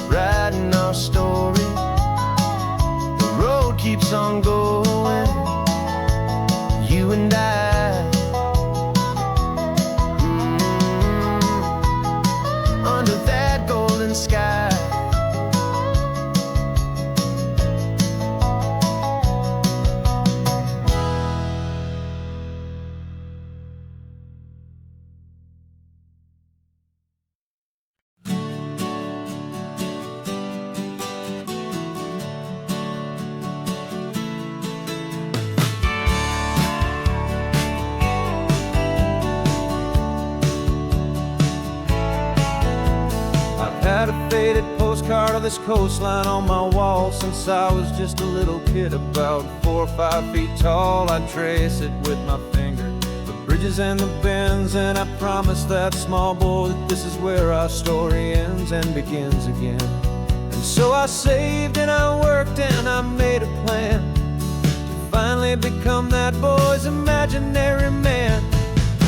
Writing our story, the road keeps on going, you and I. Under that golden sky. Had a faded postcard of this coastline on my wall since I was just a little kid, about 4 or 5 feet tall. I trace it with my finger, the bridges and the bends, and I promised that small boy that this is where our story ends and begins again. And so I saved and I worked and I made a plan to finally become that boy's imaginary man.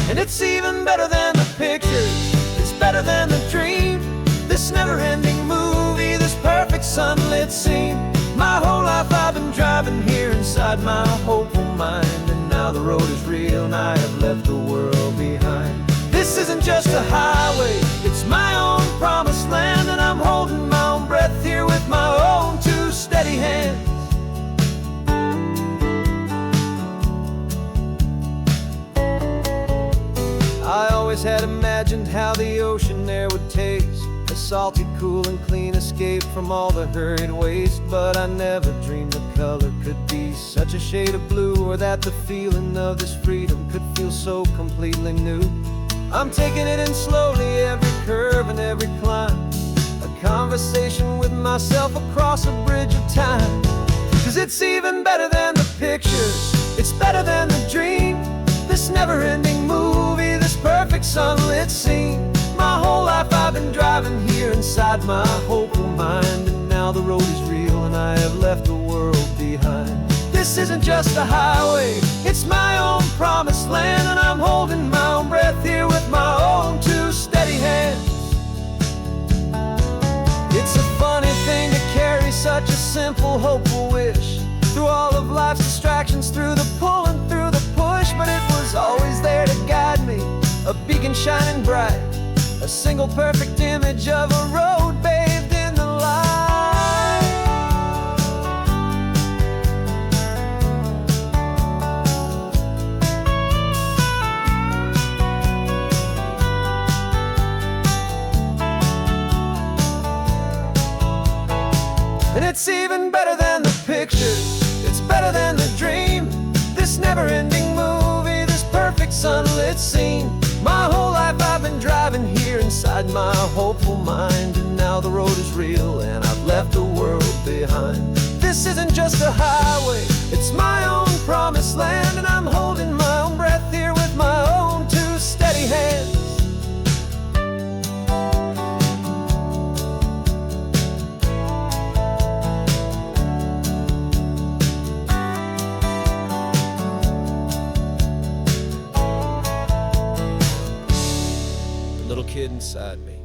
And it's even better than the pictures, it's better than the dream. This never-ending movie, this perfect sunlit scene. My whole life I've been driving here inside my hopeful mind, and now the road is real and I have left the world behind. This isn't just a highway, it's my own promised land, and I'm holding my own breath here with my own two steady hands. I always had imagined how the ocean there would taste, as salty, cool and clean, escape from all the hurried waste. But I never dreamed the color could be such a shade of blue, or that the feeling of this freedom could feel so completely new. I'm taking it in slowly, every curve and every climb, a conversation with myself across a bridge of time. 'Cause it's even better than the pictures, it's better than the dream. This never-ending movie, this perfect sunlit scene. My whole life I've been driving here inside my hopeful mind, and now the road is real and I have left the world behind. This isn't just a highway, it's my own promised land, and I'm holding my own breath here with my own two steady hands. It's a funny thing to carry such a simple, hopeful wish through all of life's distractions, through the pull and through the push. But it was always there to guide me, a beacon shining bright, a single perfect image of a road bathed in the light. And it's even better than the pictures, it's better than the dream. This never-ending movie, this perfect sunlit scene. My whole life I've been driving here inside my hopeful mind, and now the road is real and I've left the world behind. This isn't just a highway, it's my own promised land, and I'm holding my own breath here with my own two steady hands. Little kid inside me